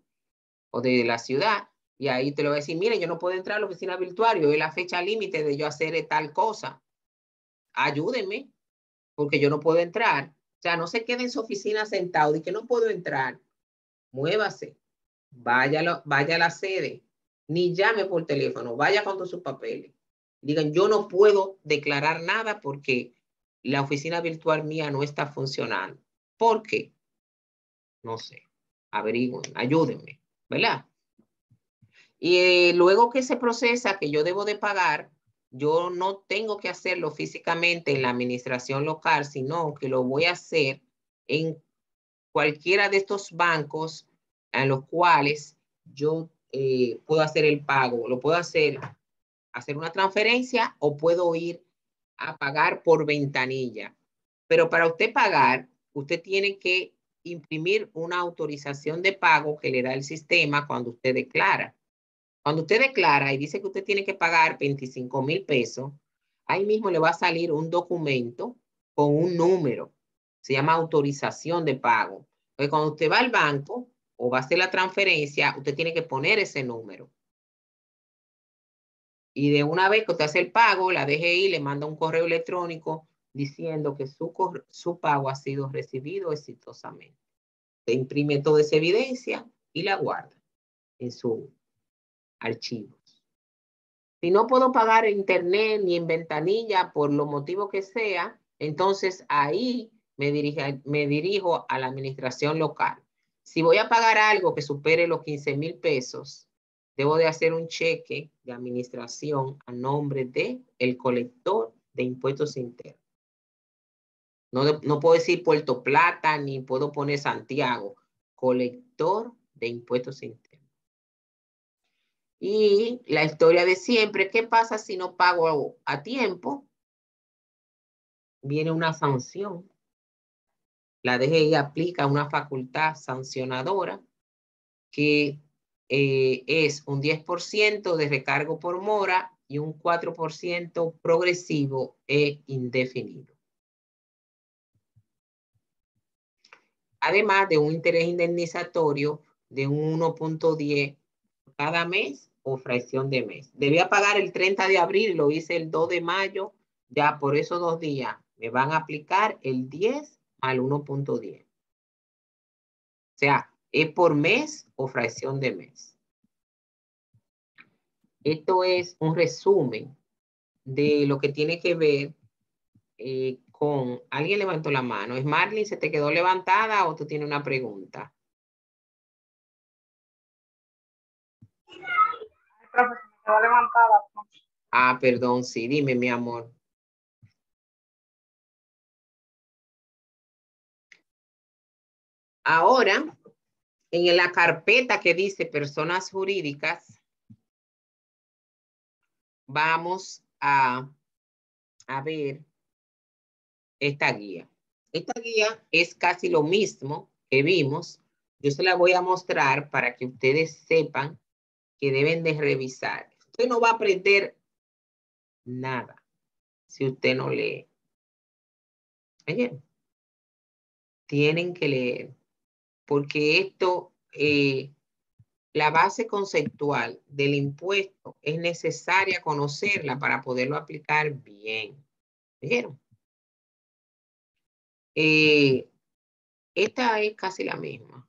o de la ciudad. Y ahí te lo va a decir, mire, yo no puedo entrar a la oficina virtual, hoy es la fecha límite de yo hacer tal cosa. Ayúdenme, porque yo no puedo entrar. O sea, no se quede en su oficina sentado y que no puedo entrar. Muévase, vaya a la sede, ni llame por teléfono, vaya con todos sus papeles. Digan, yo no puedo declarar nada porque la oficina virtual mía no está funcionando. ¿Por qué? No sé. Averigüen, ayúdenme, ¿verdad? Y luego que se procesa, que yo debo de pagar, yo no tengo que hacerlo físicamente en la administración local, sino que lo voy a hacer en cualquiera de estos bancos en los cuales yo puedo hacer el pago. Lo puedo hacer una transferencia o puedo ir a pagar por ventanilla. Pero para usted pagar, usted tiene que imprimir una autorización de pago que le da el sistema cuando usted declara. Cuando usted declara y dice que usted tiene que pagar 25,000 pesos, ahí mismo le va a salir un documento con un número. Se llama autorización de pago. Entonces, cuando usted va al banco o va a hacer la transferencia, usted tiene que poner ese número. Y de una vez que usted hace el pago, la DGI le manda un correo electrónico diciendo que su pago ha sido recibido exitosamente. Usted imprime toda esa evidencia y la guarda en su archivo. Si no puedo pagar en internet ni en ventanilla por los motivos que sea, entonces ahí me dirijo a la administración local. Si voy a pagar algo que supere los 15,000 pesos, debo de hacer un cheque de administración a nombre de el colector de impuestos internos. No puedo decir Puerto Plata ni puedo poner Santiago. Colector de impuestos internos. Y la historia de siempre, ¿qué pasa si no pago a tiempo? Viene una sanción. La DGI aplica una facultad sancionadora que es un 10% de recargo por mora y un 4% progresivo e indefinido. Además de un interés indemnizatorio de un 1.10 cada mes o fracción de mes. Debía pagar el 30 de abril, lo hice el 2 de mayo, ya por esos 2 días me van a aplicar el 10 al 1.10. O sea, es por mes o fracción de mes. Esto es un resumen de lo que tiene que ver con... ¿Alguien levantó la mano? ¿Es Marlene? ¿Se te quedó levantada o tú tienes una pregunta? Profe, se me quedó levantada. Ah, perdón, sí, dime, mi amor. Ahora, en la carpeta que dice personas jurídicas, vamos a ver esta guía. Esta guía es casi lo mismo que vimos. Yo se la voy a mostrar para que ustedes sepan que deben de revisar. Usted no va a aprender nada si usted no lee. Oye, tienen que leer, porque esto, la base conceptual del impuesto es necesaria conocerla para poderlo aplicar bien. ¿Vieron? Esta es casi la misma.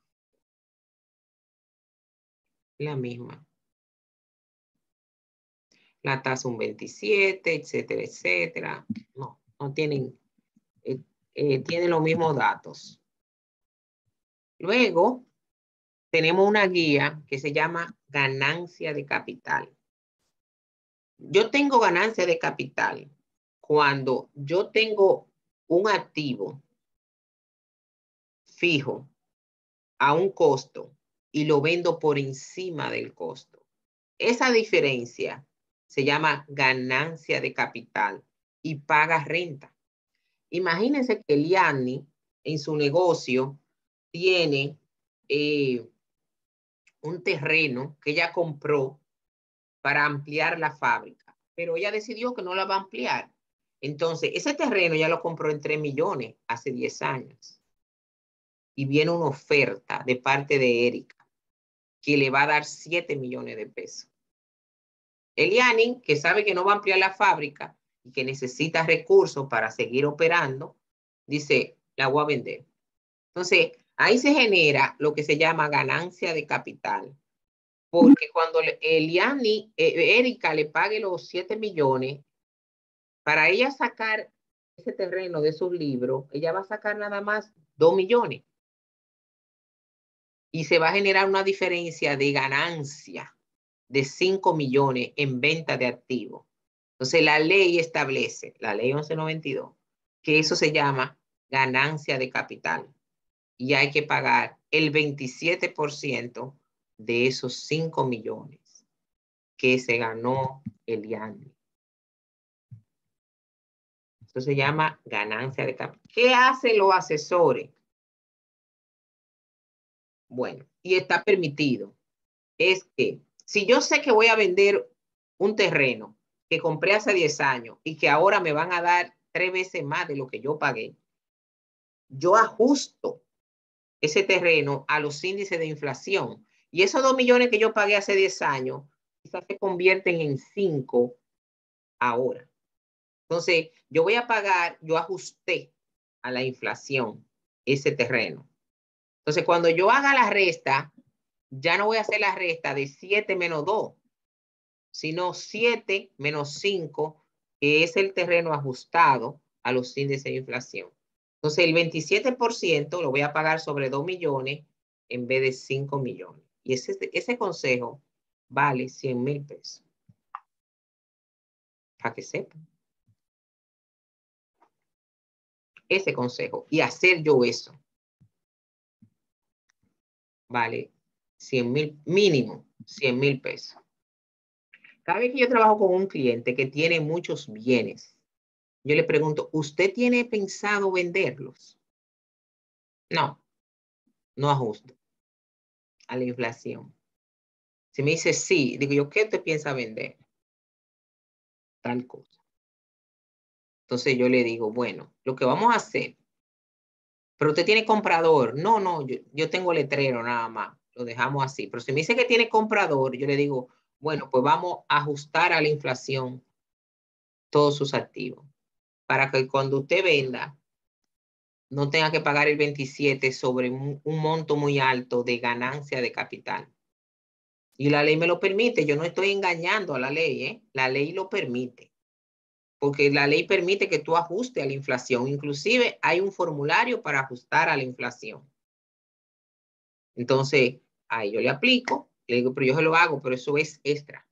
La misma. la tasa un 27, etcétera, etcétera. No tienen, tienen los mismos datos. Luego, tenemos una guía que se llama ganancia de capital. Yo tengo ganancia de capital cuando yo tengo un activo fijo a un costo y lo vendo por encima del costo. Esa diferencia se llama ganancia de capital y paga renta. Imagínense que Liani en su negocio tiene un terreno que ella compró para ampliar la fábrica, pero ella decidió que no la va a ampliar. Entonces, ese terreno ya lo compró en 3 millones hace 10 años. Y viene una oferta de parte de Erika que le va a dar 7 millones de pesos. Eliani, que sabe que no va a ampliar la fábrica y que necesita recursos para seguir operando, dice, la voy a vender. Entonces, ahí se genera lo que se llama ganancia de capital. Porque cuando Erika le pague los 7 millones, para ella sacar ese terreno de sus libros, ella va a sacar nada más 2 millones. Y se va a generar una diferencia de ganancia de 5 millones en venta de activos. Entonces, la ley establece, la ley 1192, que eso se llama ganancia de capital. Y hay que pagar el 27% de esos 5 millones que se ganó Eliani. Eso se llama ganancia de capital. ¿Qué hacen los asesores? Bueno, y está permitido. Es que si yo sé que voy a vender un terreno que compré hace 10 años y que ahora me van a dar 3 veces más de lo que yo pagué, yo ajusto ese terreno a los índices de inflación. Y esos 2 millones que yo pagué hace 10 años, quizás se convierten en 5 ahora. Entonces, yo voy a pagar, yo ajusté a la inflación ese terreno. Entonces, cuando yo haga la resta, ya no voy a hacer la resta de 7 menos 2, sino 7 menos 5, que es el terreno ajustado a los índices de inflación. Entonces, el 27% lo voy a pagar sobre 2 millones en vez de 5 millones. Y ese consejo vale 100,000 pesos. Para que sepan. Ese consejo. Y hacer yo eso vale 100,000, mínimo 100,000 pesos. Cada vez que yo trabajo con un cliente que tiene muchos bienes, yo le pregunto, ¿usted tiene pensado venderlos? No, no ajusto a la inflación. Si me dice sí, digo yo, ¿qué usted piensa vender? Tal cosa. Entonces yo le digo, bueno, lo que vamos a hacer, pero usted tiene comprador. No, yo tengo letrero nada más, lo dejamos así. Pero si me dice que tiene comprador, yo le digo, bueno, pues vamos a ajustar a la inflación todos sus activos, para que cuando usted venda, no tenga que pagar el 27 sobre un monto muy alto de ganancia de capital. Y la ley me lo permite, yo no estoy engañando a la ley, ¿eh? La ley lo permite, porque la ley permite que tú ajustes a la inflación. Inclusive hay un formulario para ajustar a la inflación. Entonces, ahí yo le aplico, le digo, pero yo se lo hago, pero eso es extra.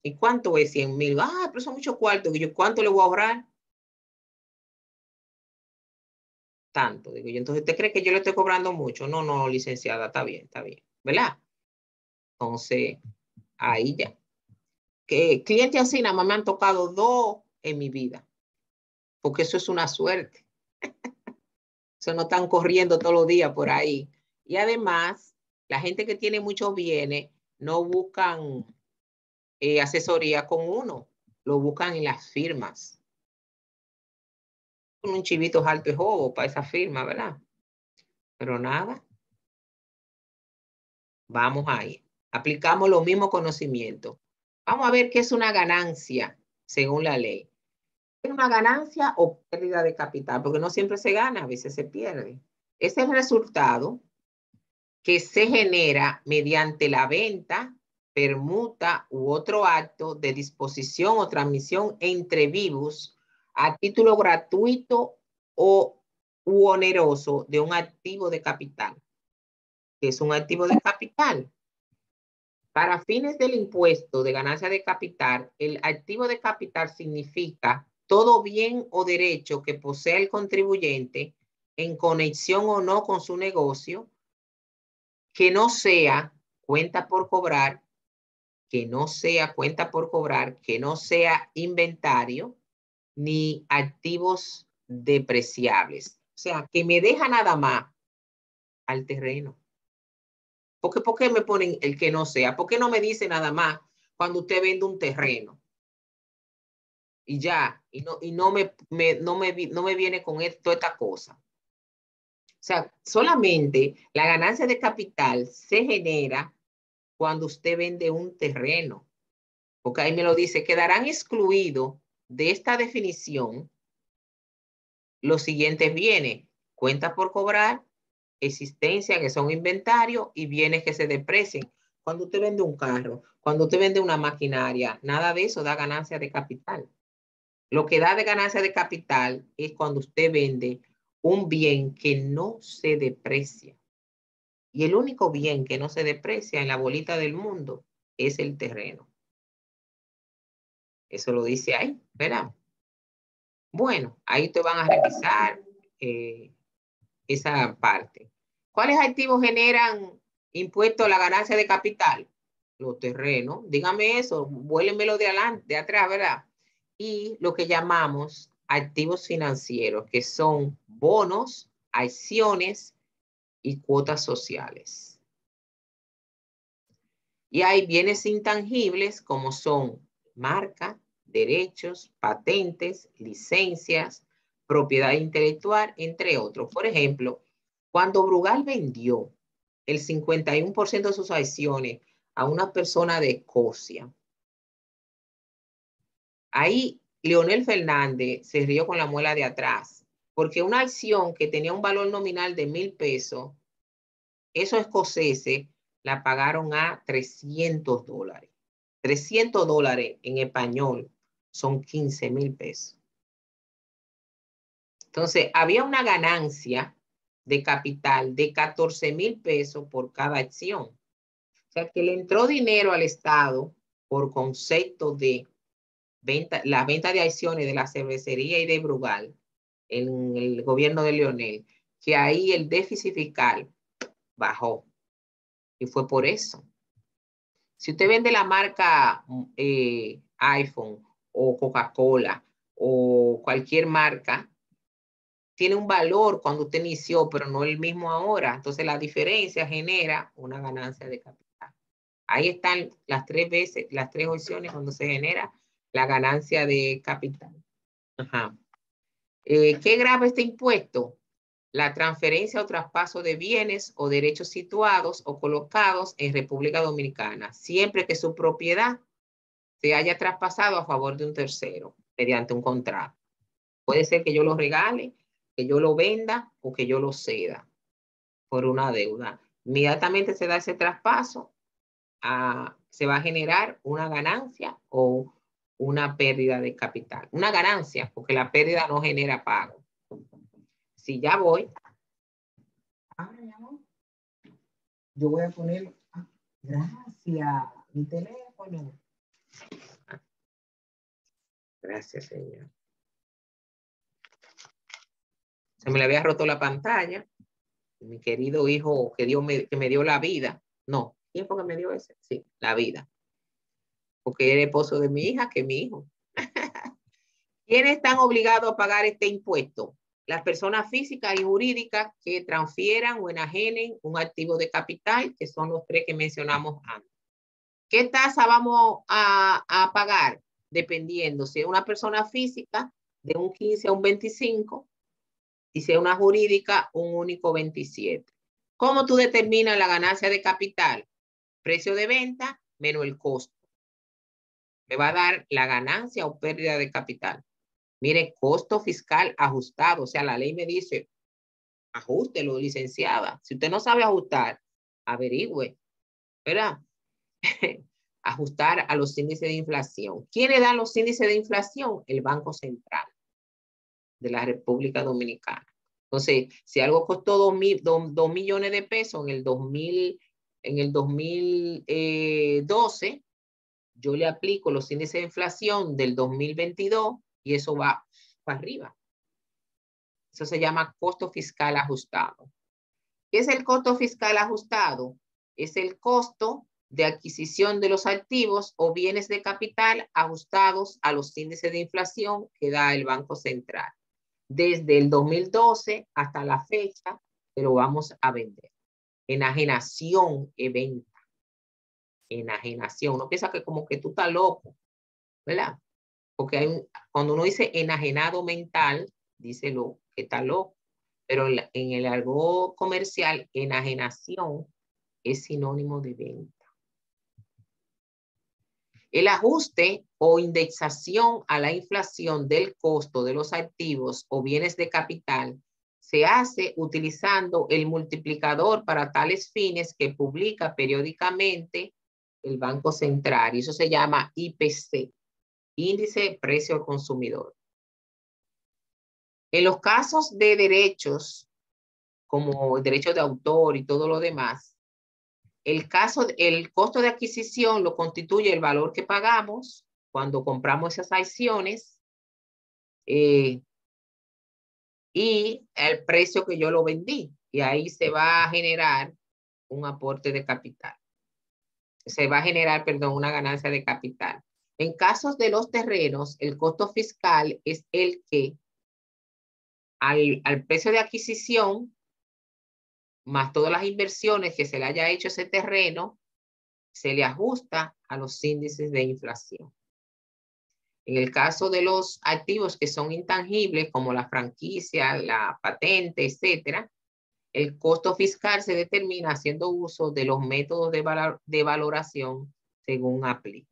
¿Y cuánto es 100,000? Ah, pero son muchos cuartos. Y yo, ¿cuánto le voy a ahorrar? Tanto. Digo yo, entonces, ¿usted cree que yo le estoy cobrando mucho? No, licenciada, está bien, ¿verdad? Entonces, ahí ya. Que clientes así nada más me han tocado 2 en mi vida, porque eso es una suerte. Eso no están corriendo todos los días por ahí. Y además, la gente que tiene muchos bienes no buscan asesoría con uno, lo buscan en las firmas. Un chivito alto y jobo para esa firma, ¿verdad? Pero nada, vamos ahí. Aplicamos los mismos conocimientos. Vamos a ver qué es una ganancia según la ley. ¿Es una ganancia o pérdida de capital? Porque no siempre se gana, a veces se pierde. Es el resultado que se genera mediante la venta permuta u otro acto de disposición o transmisión entre vivos a título gratuito u oneroso de un activo de capital. ¿Qué es un activo de capital? Para fines del impuesto de ganancia de capital, el activo de capital significa todo bien o derecho que posea el contribuyente en conexión o no con su negocio, que no sea cuenta por cobrar, que no sea cuenta por cobrar, que no sea inventario, ni activos depreciables. O sea, que me deja nada más al terreno. ¿Por qué me ponen el que no sea? ¿Por qué no me dice nada más cuando usted vende un terreno? Y ya, y no me viene con toda esta cosa. O sea, solamente la ganancia de capital se genera cuando usted vende un terreno. Porque ahí me lo dice, quedarán excluidos de esta definición los siguientes bienes: cuentas por cobrar, existencia, que son inventarios, y bienes que se deprecien. Cuando usted vende un carro, cuando usted vende una maquinaria, nada de eso da ganancia de capital. Lo que da de ganancia de capital es cuando usted vende un bien que no se deprecia. Y el único bien que no se deprecia en la bolita del mundo es el terreno. Eso lo dice ahí, ¿verdad? Bueno, ahí te van a revisar esa parte. ¿Cuáles activos generan impuesto a la ganancia de capital? Los terrenos. Dígame eso, vuélenmelo de adelante, de atrás, ¿verdad? Y lo que llamamos activos financieros, que son bonos, acciones y cuotas sociales. Y hay bienes intangibles como son marca, derechos, patentes, licencias, propiedad intelectual, entre otros. Por ejemplo, cuando Brugal vendió el 51% de sus acciones a una persona de Escocia, ahí Leonel Fernández se rió con la muela de atrás, porque una acción que tenía un valor nominal de 1,000 pesos, esos escoceses la pagaron a $300. $300 en español son 15,000 pesos. Entonces, había una ganancia de capital de 14,000 pesos por cada acción. O sea, que le entró dinero al Estado por concepto de la venta de acciones de la cervecería y de Brugal en el gobierno de Leonel, que ahí el déficit fiscal bajó. Y fue por eso. Si usted vende la marca iPhone o Coca-Cola o cualquier marca, tiene un valor cuando usted inició, pero no el mismo ahora. Entonces la diferencia genera una ganancia de capital. Ahí están las tres opciones cuando se genera la ganancia de capital. Ajá. ¿Qué grava este impuesto? La transferencia o traspaso de bienes o derechos situados o colocados en República Dominicana, siempre que su propiedad se haya traspasado a favor de un tercero mediante un contrato. Puede ser que yo lo regale, que yo lo venda o que yo lo ceda por una deuda. Inmediatamente se da ese traspaso, se va a generar una ganancia o una pérdida de capital. Una ganancia, porque la pérdida no genera pago. Si ya voy, yo voy a poner, gracias, mi teléfono. Gracias, señor. Se me le había roto la pantalla. Mi querido hijo que me dio la vida. No, ¿quién fue que me dio ese? Sí, la vida. Porque era esposo de mi hija que mi hijo. ¿Quiénes están obligados a pagar este impuesto? Las personas físicas y jurídicas que transfieran o enajenen un activo de capital, que son los tres que mencionamos antes. ¿Qué tasa vamos a pagar? Dependiendo si es una persona física, de un 15 a un 25, y si es una jurídica, un único 27. ¿Cómo tú determinas la ganancia de capital? Precio de venta menos el costo. Me va a dar la ganancia o pérdida de capital. Mire, costo fiscal ajustado. O sea, la ley me dice, ajústelo, licenciada. Si usted no sabe ajustar, averigüe, ¿verdad? ajustar a los índices de inflación. ¿Quiénes dan los índices de inflación? El Banco Central de la República Dominicana. Entonces, si algo costó 2 millones de pesos en el 2012, yo le aplico los índices de inflación del 2022 y eso va para arriba. Eso se llama costo fiscal ajustado. ¿Qué es el costo fiscal ajustado? Es el costo de adquisición de los activos o bienes de capital ajustados a los índices de inflación que da el Banco Central. Desde el 2012 hasta la fecha que lo vamos a vender. Enajenación y venta. Enajenación. Uno piensa que como que tú estás loco, ¿verdad? Porque cuando uno dice enajenado mental, dice lo que está loco. Pero en el argot comercial, enajenación es sinónimo de venta. El ajuste o indexación a la inflación del costo de los activos o bienes de capital se hace utilizando el multiplicador para tales fines que publica periódicamente el Banco Central. Y eso se llama IPC, Índice de Precio al Consumidor. En los casos de derechos, como derechos de autor y todo lo demás, el costo de adquisición lo constituye el valor que pagamos cuando compramos esas acciones y el precio que yo lo vendí. Y ahí se va a generar un aporte de capital. Se va a generar, perdón, una ganancia de capital. En casos de los terrenos, el costo fiscal es el que al precio de adquisición, más todas las inversiones que se le haya hecho a ese terreno, se le ajusta a los índices de inflación. En el caso de los activos que son intangibles, como la franquicia, la patente, etcétera, el costo fiscal se determina haciendo uso de los métodos de valoración según aplique.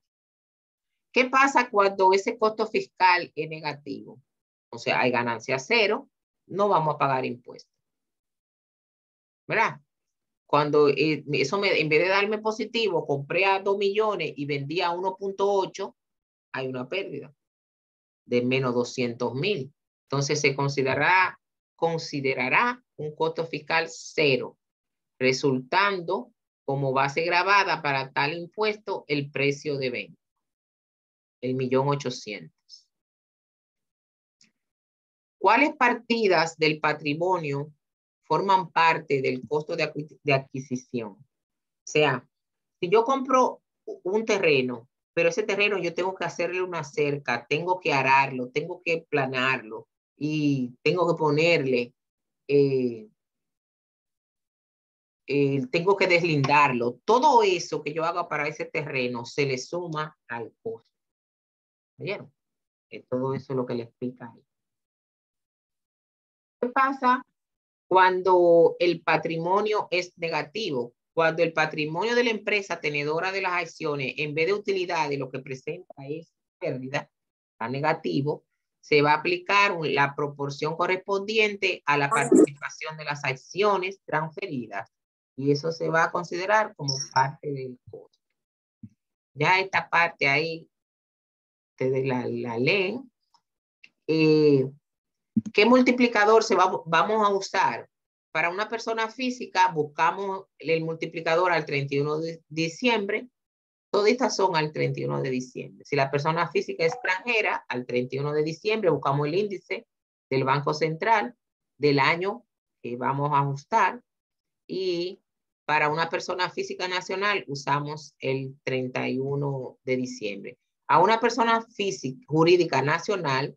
¿Qué pasa cuando ese costo fiscal es negativo? O sea, hay ganancia cero, no vamos a pagar impuestos. ¿Verdad? Cuando eso en vez de darme positivo, compré a 2 millones y vendí a 1.8, hay una pérdida de menos 200,000. Entonces se considerará un costo fiscal cero, resultando como base grabada para tal impuesto el precio de venta, el 1.800.000. ¿Cuáles partidas del patrimonio forman parte del costo de adquisición? O sea, si yo compro un terreno, pero ese terreno yo tengo que hacerle una cerca, tengo que ararlo, tengo que planarlo y tengo que ponerle, tengo que deslindarlo. Todo eso que yo haga para ese terreno se le suma al costo. ¿Vieron? Todo eso es lo que le explica ahí. ¿Qué pasa cuando el patrimonio es negativo? Cuando el patrimonio de la empresa tenedora de las acciones, en vez de utilidad, de lo que presenta es pérdida, está negativo, se va a aplicar la proporción correspondiente a la participación de las acciones transferidas. Y eso se va a considerar como parte del costo. Ya esta parte ahí, ustedes la leen. ¿Qué multiplicador vamos a usar? Para una persona física, buscamos el multiplicador al 31 de diciembre. Todas estas son al 31 de diciembre. Si la persona física es extranjera, al 31 de diciembre buscamos el índice del Banco Central del año que vamos a ajustar. Y para una persona física nacional, usamos el 31 de diciembre. A una persona física, jurídica nacional,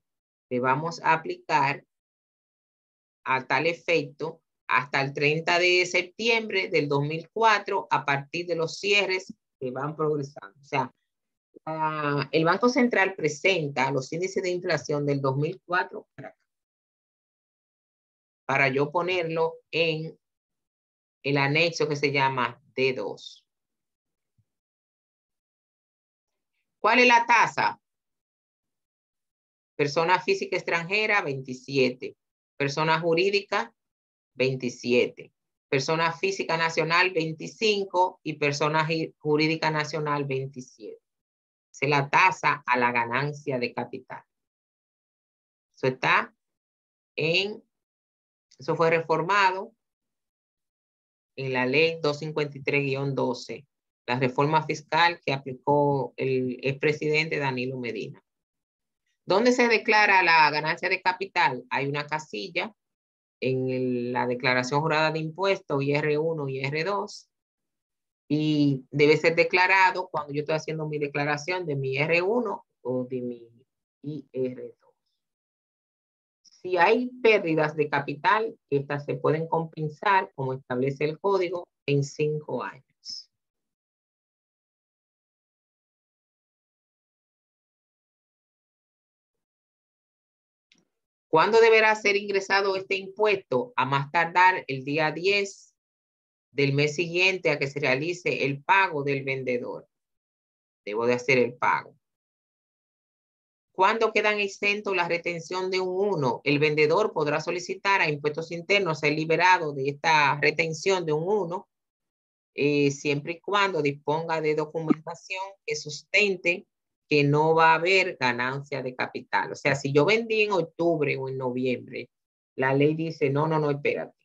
le vamos a aplicar a tal efecto hasta el 30 de septiembre del 2004 a partir de los cierres que van progresando. O sea, el Banco Central presenta los índices de inflación del 2004 para yo ponerlo en el anexo que se llama D2. ¿Cuál es la tasa? Persona física extranjera, 27. Persona jurídica, 27. Persona física nacional 25 y persona jurídica nacional 27. Es la tasa a la ganancia de capital. Eso está eso fue reformado en la ley 253-12, la reforma fiscal que aplicó el expresidente Danilo Medina. ¿Dónde se declara la ganancia de capital? Hay una casilla en la declaración jurada de impuestos, IR1 y IR2, y debe ser declarado cuando yo estoy haciendo mi declaración de mi IR1 o de mi IR2. Si hay pérdidas de capital, estas se pueden compensar, como establece el código, en 5 años. ¿Cuándo deberá ser ingresado este impuesto? A más tardar el día 10 del mes siguiente a que se realice el pago del vendedor. Debo de hacer el pago. ¿Cuándo quedan exentos la retención de un 1? El vendedor podrá solicitar a impuestos internos ser liberado de esta retención de un 1, siempre y cuando disponga de documentación que sustente que no va a haber ganancia de capital. O sea, si yo vendí en octubre o en noviembre, la ley dice, no, espérate.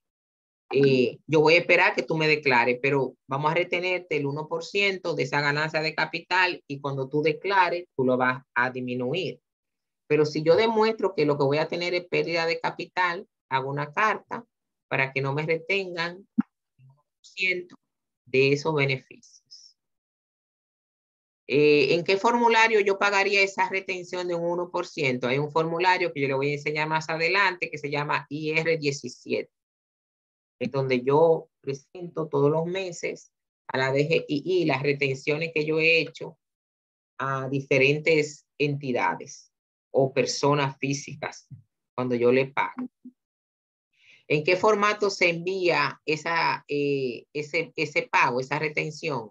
Yo voy a esperar que tú me declares, pero vamos a retenerte el 1% de esa ganancia de capital y cuando tú declares, tú lo vas a disminuir. Pero si yo demuestro que lo que voy a tener es pérdida de capital, hago una carta para que no me retengan el 1% de esos beneficios. ¿En qué formulario yo pagaría esa retención de un 1%? Hay un formulario que yo le voy a enseñar más adelante que se llama IR17. Es donde yo presento todos los meses a la DGII las retenciones que yo he hecho a diferentes entidades o personas físicas cuando yo le pago. ¿En qué formato se envía ese pago, esa retención?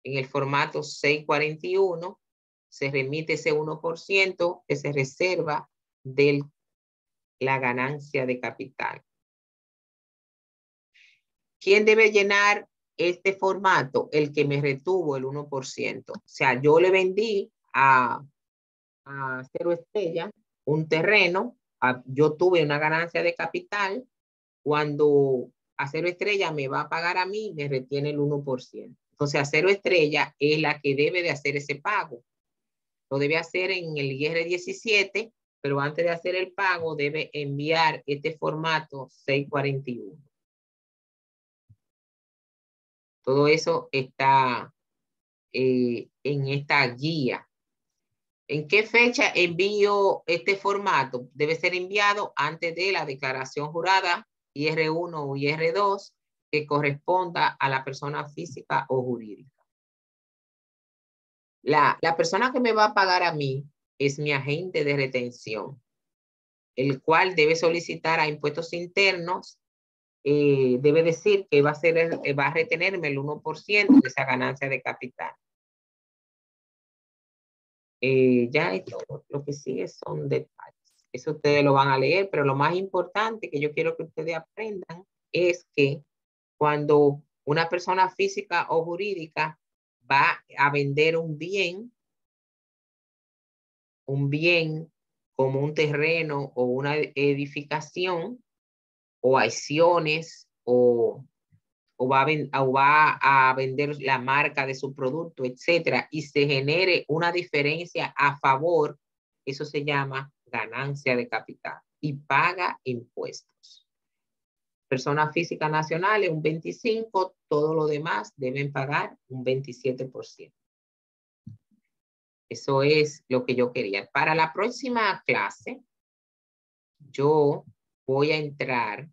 En el formato 641 se remite ese 1% que se reserva de la ganancia de capital. ¿Quién debe llenar este formato? El que me retuvo el 1%. O sea, yo le vendí a Cero Estrella un terreno, yo tuve una ganancia de capital. Cuando Acero Estrella me va a pagar a mí, me retiene el 1%. Entonces, Acero Estrella es la que debe de hacer ese pago. Lo debe hacer en el IR17, pero antes de hacer el pago debe enviar este formato 641. Todo eso está en esta guía. ¿En qué fecha envío este formato? Debe ser enviado antes de la declaración jurada IR1 o IR2 que corresponda a la persona física o jurídica. La persona que me va a pagar a mí es mi agente de retención, el cual debe solicitar a impuestos internos, debe decir que va a retenerme el 1% de esa ganancia de capital. Ya esto, lo que sigue son detalles. Eso ustedes lo van a leer, pero lo más importante que yo quiero que ustedes aprendan es que cuando una persona física o jurídica va a vender un bien como un terreno o una edificación o acciones o va a vender la marca de su producto, etcétera, y se genere una diferencia a favor, eso se llama ganancia de capital y paga impuestos. Personas físicas nacionales, un 25%, todo lo demás deben pagar un 27%. Eso es lo que yo quería. Para la próxima clase, yo voy a entrar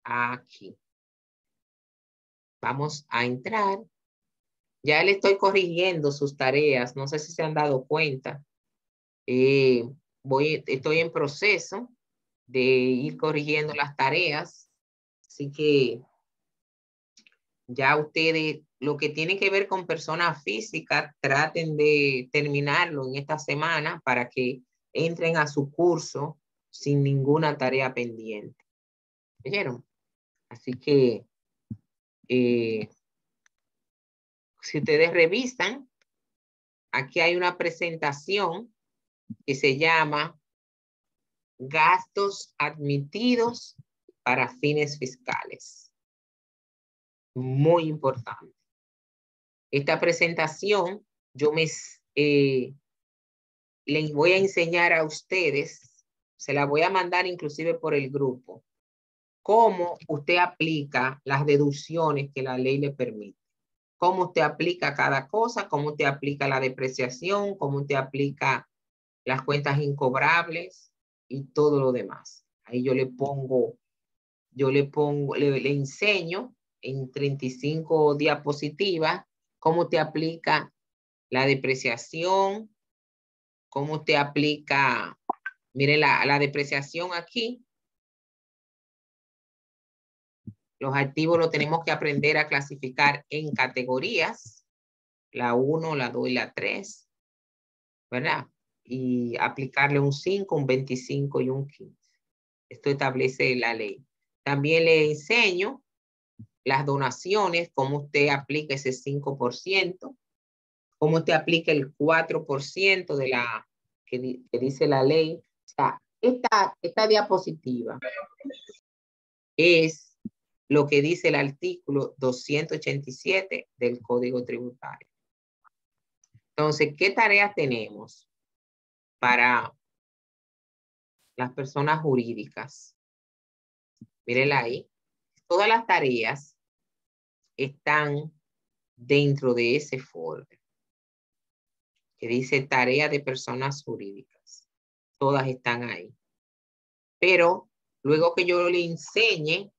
aquí. Vamos a entrar. Ya le estoy corrigiendo sus tareas. No sé si se han dado cuenta. Estoy en proceso de ir corrigiendo las tareas. Así que ya ustedes, lo que tiene que ver con personas físicas, traten de terminarlo en esta semana para que entren a su curso sin ninguna tarea pendiente. ¿Oyeron? Así que si ustedes revisan, aquí hay una presentación que se llama gastos admitidos para fines fiscales. Muy importante. Esta presentación yo les voy a enseñar a ustedes, se la voy a mandar inclusive por el grupo, cómo usted aplica las deducciones que la ley le permite. Cómo usted aplica cada cosa, cómo usted aplica la depreciación, cómo usted aplica las cuentas incobrables y todo lo demás. Ahí yo le enseño en 35 diapositivas cómo usted aplica la depreciación, cómo usted aplica, mire la depreciación aquí. Los activos los tenemos que aprender a clasificar en categorías, la 1, la 2 y la 3, ¿verdad? Y aplicarle un 5, un 25 y un 15. Esto establece la ley. También le enseño las donaciones, cómo usted aplica ese 5%, cómo usted aplica el 4% de la que dice la ley. O sea, esta diapositiva es lo que dice el artículo 287 del Código Tributario. Entonces, ¿qué tareas tenemos para las personas jurídicas? Mírenla ahí. Todas las tareas están dentro de ese folder que dice tarea de personas jurídicas. Todas están ahí. Pero luego que yo le enseñe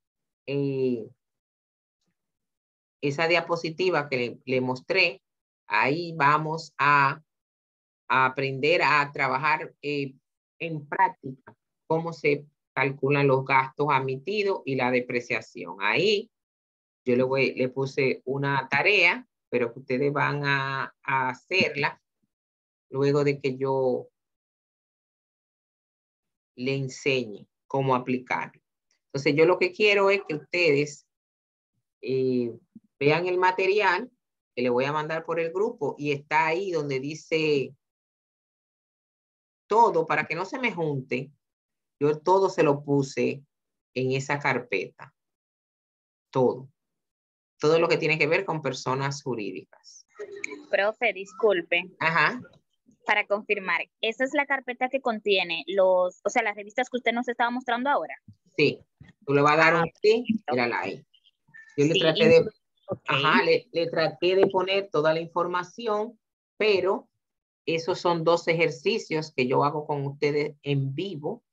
esa diapositiva que le mostré, ahí vamos a aprender a trabajar en práctica cómo se calculan los gastos admitidos y la depreciación. Ahí yo le puse una tarea, pero que ustedes van a hacerla luego de que yo le enseñe cómo aplicarlo. Entonces yo lo que quiero es que ustedes vean el material que le voy a mandar por el grupo y está ahí donde dice todo, para que no se me junte. Yo todo se lo puse en esa carpeta. Todo. Todo lo que tiene que ver con personas jurídicas. Profe, disculpe. Ajá. Para confirmar, ¿esa es la carpeta que contiene las revistas que usted nos estaba mostrando ahora? Sí. Tú le vas a dar un clic, mírala ahí. Yo le traté le traté de poner toda la información, pero esos son 2 ejercicios que yo hago con ustedes en vivo.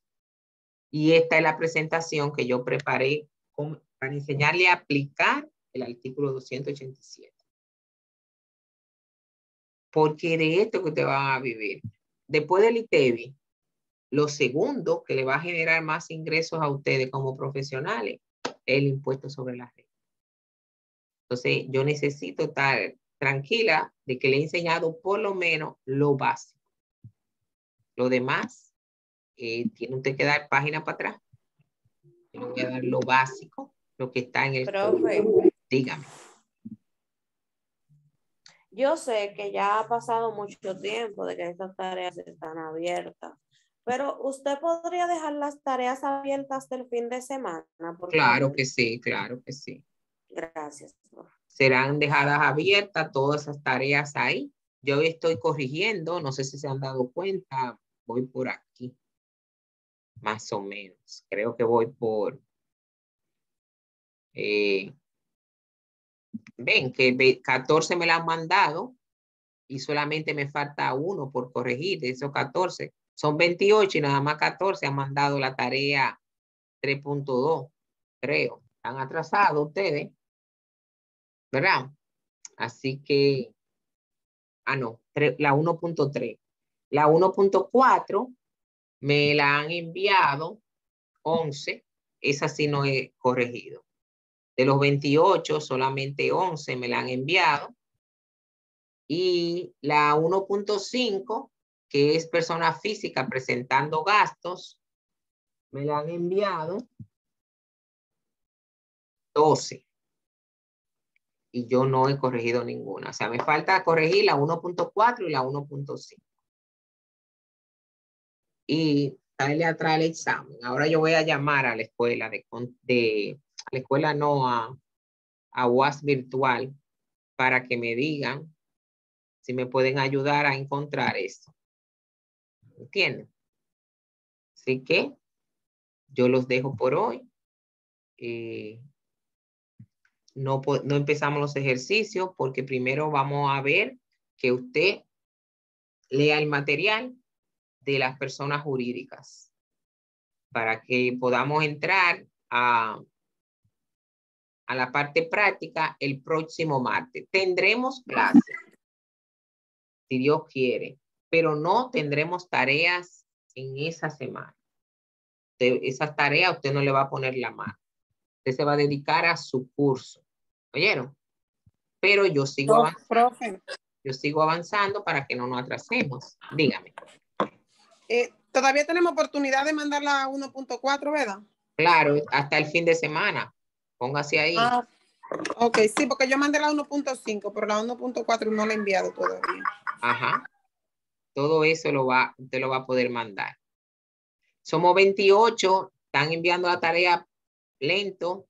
Y esta es la presentación que yo preparé para enseñarle a aplicar el artículo 287. Porque de esto que usted va a vivir. Después del ITEVI, lo segundo que le va a generar más ingresos a ustedes como profesionales es el impuesto sobre la renta. Entonces, yo necesito estar tranquila de que le he enseñado por lo menos lo básico. Lo demás, tiene usted que dar página para atrás. Le voy a dar lo básico, lo que está en el... Profe, dígame. yo sé que ya ha pasado mucho tiempo de que estas tareas están abiertas, pero ¿usted podría dejar las tareas abiertas del fin de semana? Por Claro favor? que sí, claro que sí. Gracias. Serán dejadas abiertas todas esas tareas ahí. Yo estoy corrigiendo, no sé si se han dado cuenta, voy por aquí. Más o menos. Creo que voy por... ven que 14 me la han mandado y solamente me falta 1 por corregir de esos 14. Son 28 y nada más 14 han mandado la tarea 3.2, creo. Están atrasados ustedes, ¿verdad? Así que, no, la 1.3. La 1.4 me la han enviado 11. Esa sí no he corregido. De los 28, solamente 11 me la han enviado. Y la 1.5, que es persona física presentando gastos, me la han enviado 12. Y yo no he corregido ninguna. O sea, me falta corregir la 1.4 y la 1.5. Y darle atrás el examen. Ahora yo voy a llamar a la escuela a la escuela no, a UAS virtual para que me digan si me pueden ayudar a encontrar esto. ¿Entienden? Así que yo los dejo por hoy. No empezamos los ejercicios porque primero vamos a ver que usted lea el material de las personas jurídicas para que podamos entrar a la parte práctica el próximo martes. Tendremos clases, si Dios quiere, pero no tendremos tareas en esa semana. Esas tareas usted no le va a poner la mano. Usted se va a dedicar a su curso. ¿Oyeron? Pero yo sigo avanzando. Profe. Yo sigo avanzando para que no nos atrasemos. Dígame. Todavía tenemos oportunidad de mandarla a 1.4, ¿verdad? Claro, hasta el fin de semana. Póngase ahí. Ah, ok, sí, porque yo mandé la 1.5, pero la 1.4 no la he enviado todavía. Ajá. Todo eso usted lo va a poder mandar. Somos 28, están enviando la tarea lento,